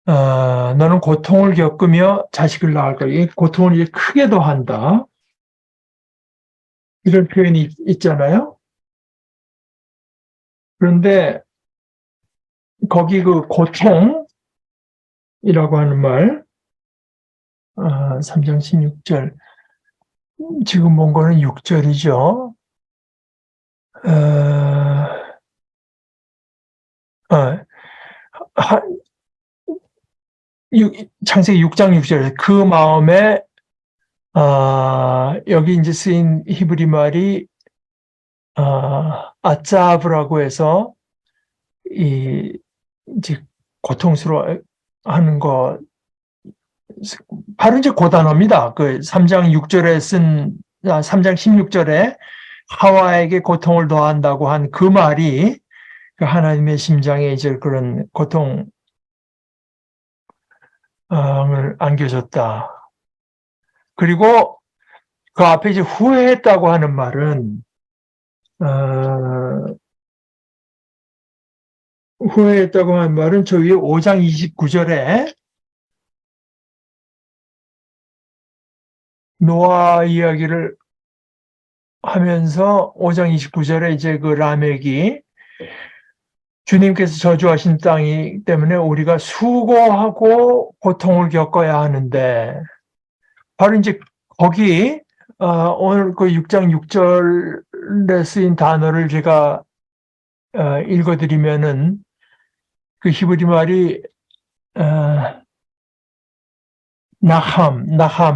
너는 고통을 겪으며 자식을 낳을 거야. 이 고통을 이제 크게 더한다. 이런 표현이 있잖아요. 그런데 거기 그 고통이라고 하는 말 3장 16절 지금 본 거는 6절이죠. 창세기 6장 6절에 그 마음에 여기 이제 쓰인 히브리 말이 아짜브라고 해서 이제 고통스러워 하는 거 바로 이제 그 단어입니다. 그 3장 6절에 3장 16절에 하와에게 고통을 더한다고 한 그 말이 그 하나님의 심장에 이제 그런 고통을 안겨줬다. 그리고 그 앞에 이제 후회했다고 하는 말은 후회했다고 하는 말은 저 위에 5장 29절에 노아 이야기를 하면서 5장 29절에 이제 그 라멕이 주님께서 저주하신 땅이기 때문에 우리가 수고하고 고통을 겪어야 하는데 바로 이제 거기 오늘 그 6장 6절에 쓰인 단어를 제가 읽어드리면은 그 히브리 말이 나함인데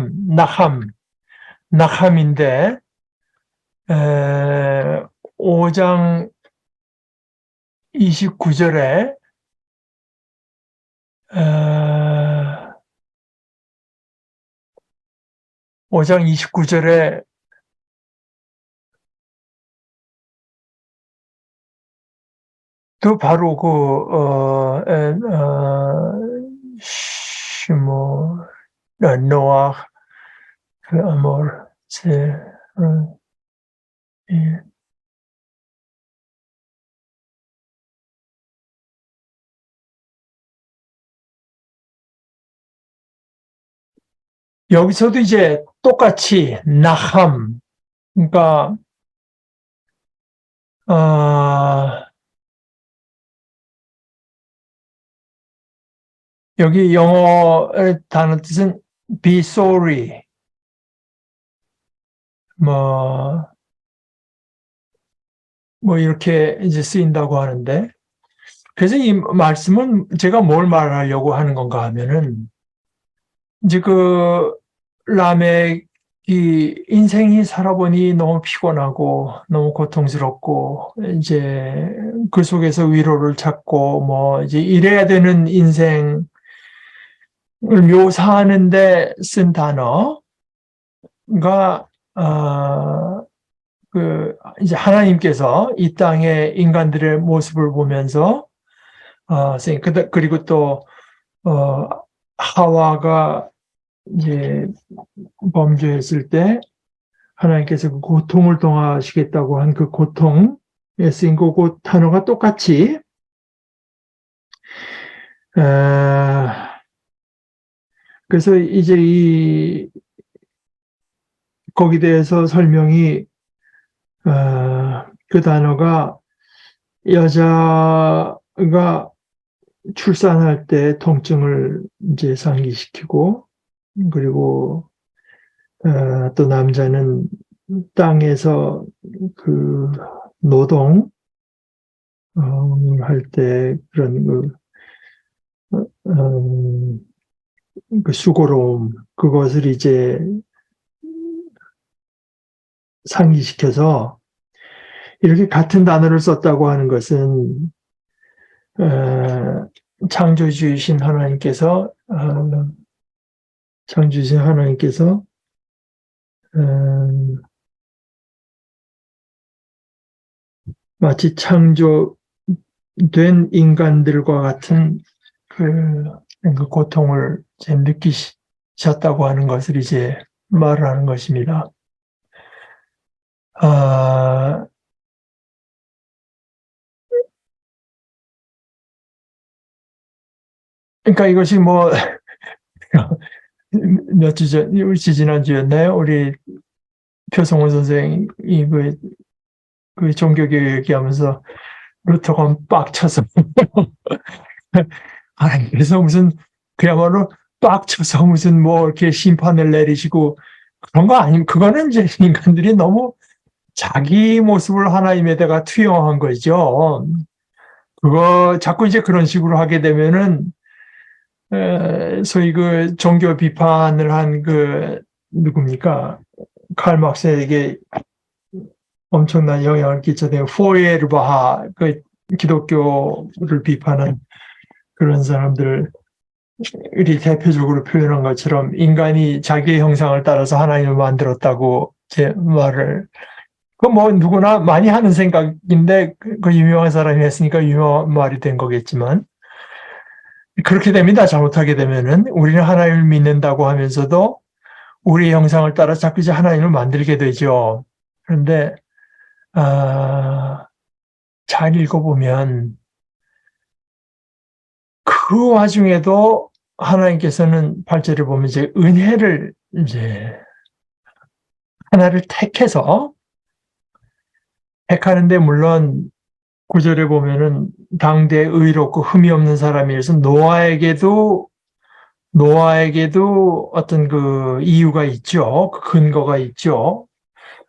5장 29절에 5장 29절에 또 바로 시모 노아 그 아몰 예. 여기서도 이제 똑같이 나함 그러니까 여기 영어의 단어 뜻은 be sorry 뭐 이렇게 이제 쓰인다고 하는데 그래서 이 말씀은 제가 뭘 말하려고 하는 건가 하면은 이제 그 라멕이 인생이 살아보니 너무 피곤하고 너무 고통스럽고 이제 그 속에서 위로를 찾고 뭐 이제 이래야 되는 인생을 묘사하는데 쓴 단어가 그 이제 하나님께서 이 땅의 인간들의 모습을 보면서 그리고 또 하와가 이제 범죄했을 때 하나님께서 그 고통을 동하시겠다고 한 그 고통에 쓰인 그 단어가 똑같이 그래서 이제 거기에 대해서 설명이 그 단어가 여자가 출산할 때 통증을 이제 상기시키고 그리고 또 남자는 땅에서 그 노동 할 때 그런 그 수고로움 그것을 이제 상기시켜서 이렇게 같은 단어를 썼다고 하는 것은 창조주이신 하나님께서 마치 창조된 인간들과 같은 그 고통을 이제 느끼셨다고 하는 것을 이제 말을 하는 것입니다. 그러니까 이것이 뭐 지난주였나요? 우리 표성원 선생이 그 종교교육 얘기하면서 루터가 빡쳐서 그래서 무슨 그야말로 빡쳐서 무슨 뭐 이렇게 심판을 내리시고 그런 거 아니면 그거는 이제 인간들이 너무 자기 모습을 하나님에다가 투영한 거죠. 그거 자꾸 이제 그런 식으로 하게 되면은 소위 그 종교 비판을 한 누굽니까? 칼 막스에게 엄청난 영향을 끼쳤던 포에르바하, 기독교를 비판한 그런 사람들이 대표적으로 표현한 것처럼 인간이 자기의 형상을 따라서 하나님을 만들었다고 제 말을, 누구나 많이 하는 생각인데, 유명한 사람이 했으니까 유명한 말이 된 거겠지만, 그렇게 됩니다. 잘못하게 되면은. 우리는 하나님을 믿는다고 하면서도 우리 형상을 따라 자꾸 이제 하나님을 만들게 되죠. 그런데, 잘 읽어보면, 그 와중에도 하나님께서는 8절에 보면 이제 은혜를 이제 하나를 택하는데, 물론 9절에 보면은 당대 의롭고 흠이 없는 사람이어서 노아에게도 어떤 이유가 있죠. 그 근거가 있죠.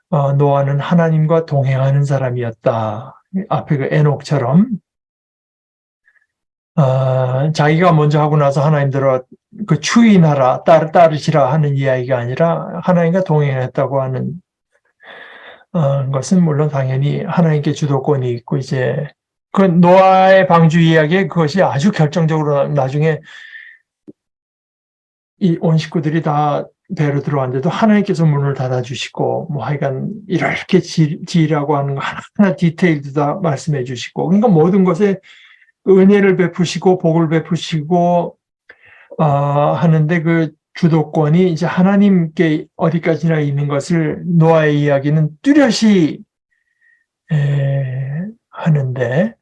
노아는 하나님과 동행하는 사람이었다. 앞에 에녹처럼. 자기가 먼저 하고 나서 하나님들과 추인하라, 따르시라 하는 이야기가 아니라 하나님과 동행했다고 하는 것은 물론 당연히 하나님께 주도권이 있고, 이제 노아의 방주 이야기에 그것이 아주 결정적으로 나중에 이 온 식구들이 다 배로 들어왔는데도 하나님께서 문을 닫아주시고, 하여간 이렇게 지으라고 하는 거 하나하나 디테일도 다 말씀해 주시고, 그러니까 모든 것에 은혜를 베푸시고 복을 베푸시고 하는데, 그 주도권이 이제 하나님께 어디까지나 있는 것을 노아의 이야기는 뚜렷이 하는데,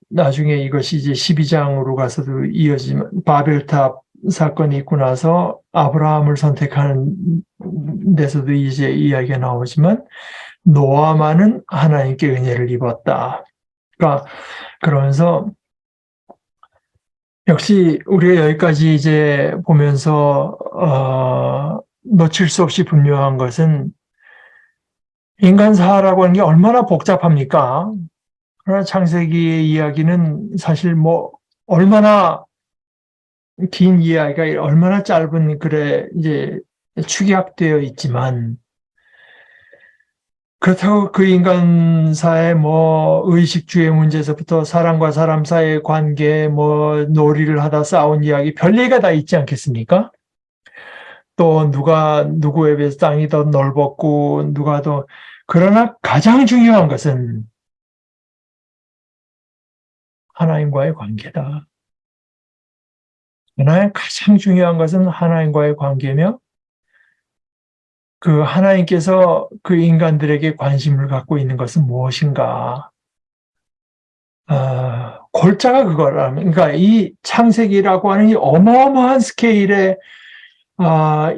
나중에 이것이 이제 12장으로 가서도 이어지면, 바벨탑 사건이 있고 나서 아브라함을 선택하는 데서도 이제 이야기가 나오지만, 노아만은 하나님께 은혜를 입었다. 그러니까 그러면서 역시 우리가 여기까지 이제 보면서 놓칠 수 없이 분명한 것은, 인간사라고 하는 게 얼마나 복잡합니까? 그러나 창세기의 이야기는 사실 얼마나 긴 이야기가 얼마나 짧은 글에 이제 축약되어 있지만, 그렇다고 그 인간사의 의식주의 문제에서부터 사람과 사람 사이의 관계, 놀이를 하다 싸운 이야기, 별 얘기가 다 있지 않겠습니까? 또 누가 누구에 비해서 땅이 더 넓었고, 그러나 가장 중요한 것은 하나님과의 관계다. 가장 중요한 것은 하나님과의 관계며, 그 하나님께서 그 인간들에게 관심을 갖고 있는 것은 무엇인가? 골자가 그거라면, 그러니까 이 창세기라고 하는 이 어마어마한 스케일의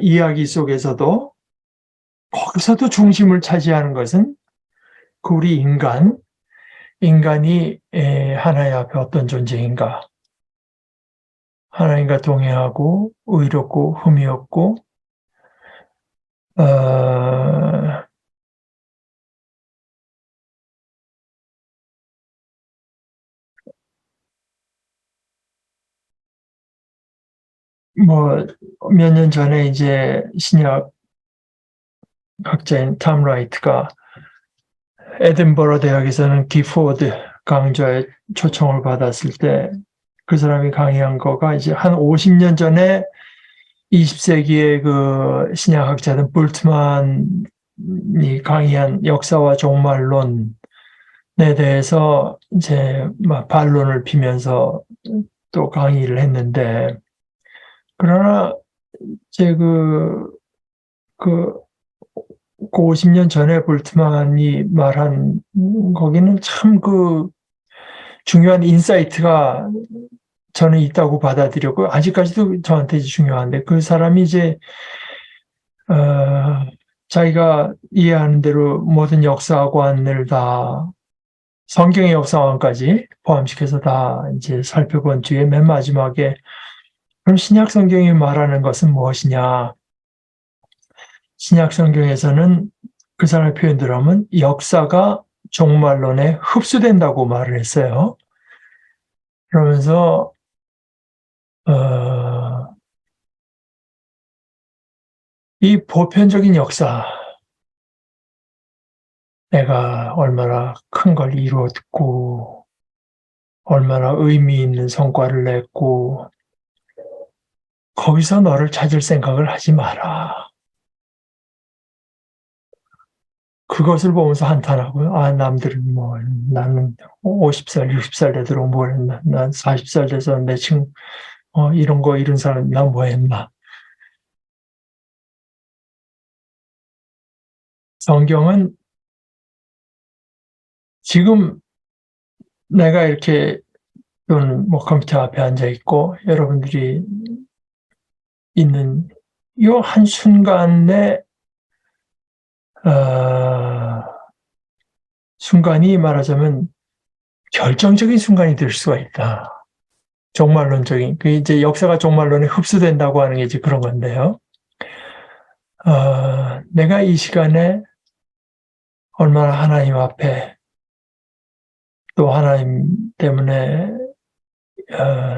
이야기 속에서도, 거기서도 중심을 차지하는 것은 우리 인간이 하나님 앞에 어떤 존재인가? 하나님과 동행하고 의롭고 흠이 없고, 몇 년 전에 이제 신약 학자인 탐 라이트가 에든버러 대학에서는 기포드 강좌에 초청을 받았을 때, 그 사람이 강의한 거가 이제 한 50년 전에 20세기의 그 신약학자든 볼트만이 강의한 역사와 종말론에 대해서 이제 반론을 피면서 또 강의를 했는데, 그러나 이제 그 50년 전에 볼트만이 말한 거기는 참 중요한 인사이트가 저는 있다고 받아들였고, 아직까지도 저한테 중요한데, 그 사람이 이제 자기가 이해하는 대로 모든 역사관을 다, 성경의 역사관까지 포함시켜서 다 이제 살펴본 뒤에 맨 마지막에, 그럼 신약 성경이 말하는 것은 무엇이냐? 신약 성경에서는 그 사람의 표현대로 하면 역사가 종말론에 흡수된다고 말을 했어요. 그러면서 어, 이 보편적인 역사, 내가 얼마나 큰 걸 이루었고, 얼마나 의미 있는 성과를 냈고, 거기서 너를 찾을 생각을 하지 마라. 그것을 보면서 한탄하고요. 아, 남들은 뭐, 나는 50살, 60살 되도록 뭘 했나. 난 40살 돼서 내 친구, 이런 거 이룬 사람, 난 뭐 했나. 성경은 지금 내가 이렇게 또는 뭐 컴퓨터 앞에 앉아 있고 여러분들이 있는 이 한순간의 어 순간이 말하자면 결정적인 순간이 될 수가 있다. 종말론적인 그 이제 역사가 종말론에 흡수된다고 하는 게 이제 그런 건데요. 내가 이 시간에 얼마나 하나님 앞에 또 하나님 때문에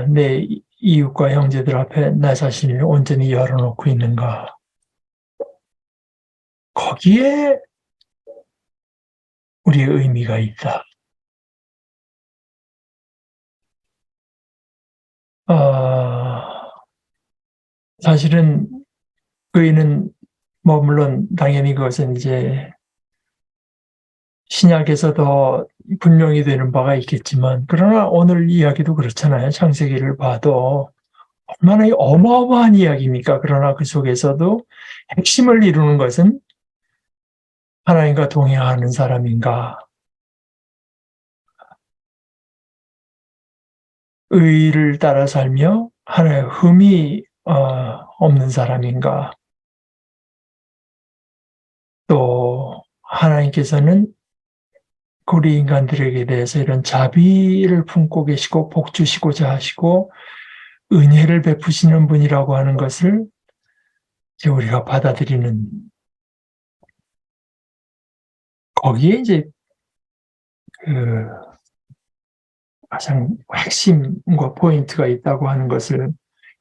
내 이웃과 형제들 앞에 나 자신을 온전히 열어놓고 있는가. 거기에 우리의 의미가 있다. 사실은 의인은 뭐 물론 당연히 그것은 이제 신약에서 더 분명히 되는 바가 있겠지만 그러나 오늘 이야기도 그렇잖아요. 창세기를 봐도 얼마나 어마어마한 이야기입니까? 그러나 그 속에서도 핵심을 이루는 것은 하나님과 동행하는 사람인가, 의를 따라 살며 하나의 흠이 없는 사람인가, 또 하나님께서는 우리 인간들에게 대해서 이런 자비를 품고 계시고 복 주시고자 하시고 은혜를 베푸시는 분이라고 하는 것을 이제 우리가 받아들이는 거기에 이제 그 가장 핵심과 포인트가 있다고 하는 것을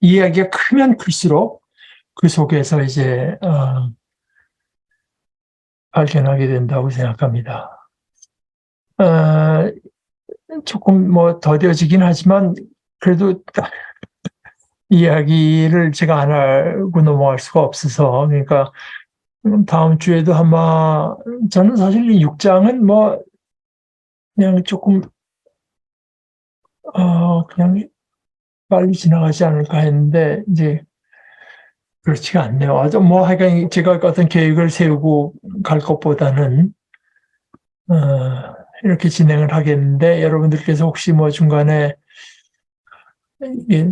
이야기가 크면 클수록 그 속에서 이제 발견하게 된다고 생각합니다. 조금 뭐 더뎌지긴 하지만 그래도 이야기를 제가 안 하고 넘어갈 수가 없어서 그러니까 다음 주에도 아마 저는 사실 이 6장은 뭐 그냥 조금 그냥 빨리 지나가지 않을까 했는데 이제 그렇지가 않네요. 아주 뭐 하여간 제가 어떤 계획을 세우고 갈 것보다는 어 이렇게 진행을 하겠는데 여러분들께서 혹시 뭐 중간에 이게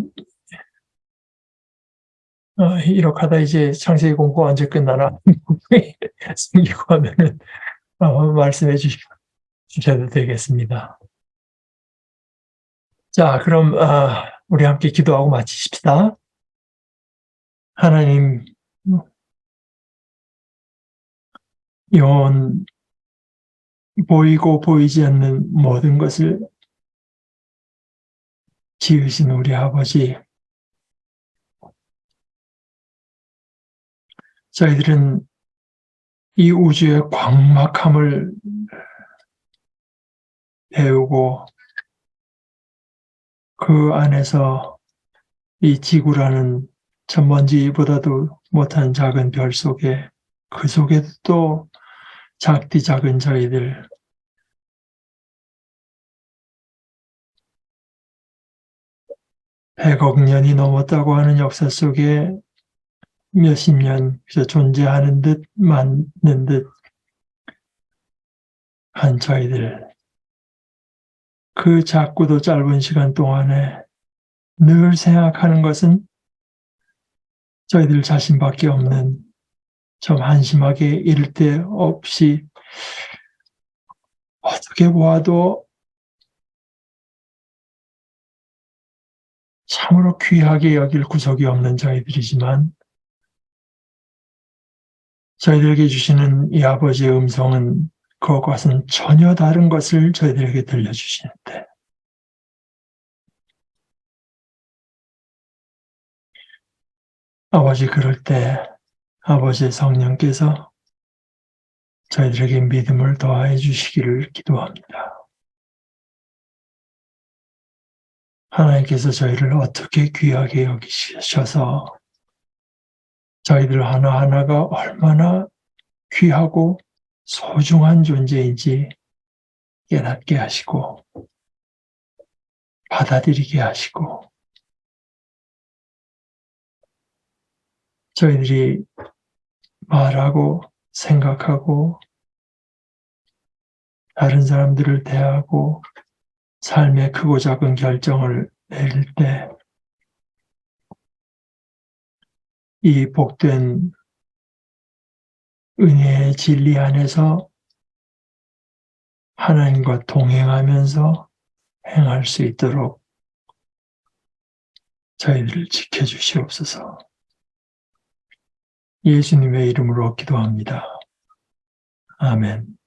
이렇게 하다 이제 창세기 공부 언제 끝나나 생기고 하면은 말씀해 주셔도 되겠습니다. 자, 그럼 우리 함께 기도하고 마치십시다. 하나님, 영원 보이고 보이지 않는 모든 것을 지으신 우리 아버지, 저희들은 이 우주의 광막함을 배우고 그 안에서 이 지구라는 천먼지보다도 못한 작은 별 속에 그 속에도 또 작디 작은 저희들 100억 년이 넘었다고 하는 역사 속에 몇십 년 존재하는 듯 맞는 듯 한 저희들 그 작고도 짧은 시간 동안에 늘 생각하는 것은 저희들 자신밖에 없는 좀 한심하게 이를 데 없이 어떻게 보아도 참으로 귀하게 여길 구석이 없는 저희들이지만 저희들에게 주시는 이 아버지의 음성은 그것과는 전혀 다른 것을 저희들에게 들려주시는데 아버지, 그럴 때 아버지의 성령께서 저희들에게 믿음을 더하여 주시기를 기도합니다. 하나님께서 저희를 어떻게 귀하게 여기셔서 저희들 하나하나가 얼마나 귀하고 소중한 존재인지 깨닫게 하시고 받아들이게 하시고 저희들이 말하고 생각하고 다른 사람들을 대하고 삶의 크고 작은 결정을 내릴 때 이 복된 은혜의 진리 안에서 하나님과 동행하면서 행할 수 있도록 저희들을 지켜주시옵소서. 예수님의 이름으로 기도합니다. 아멘.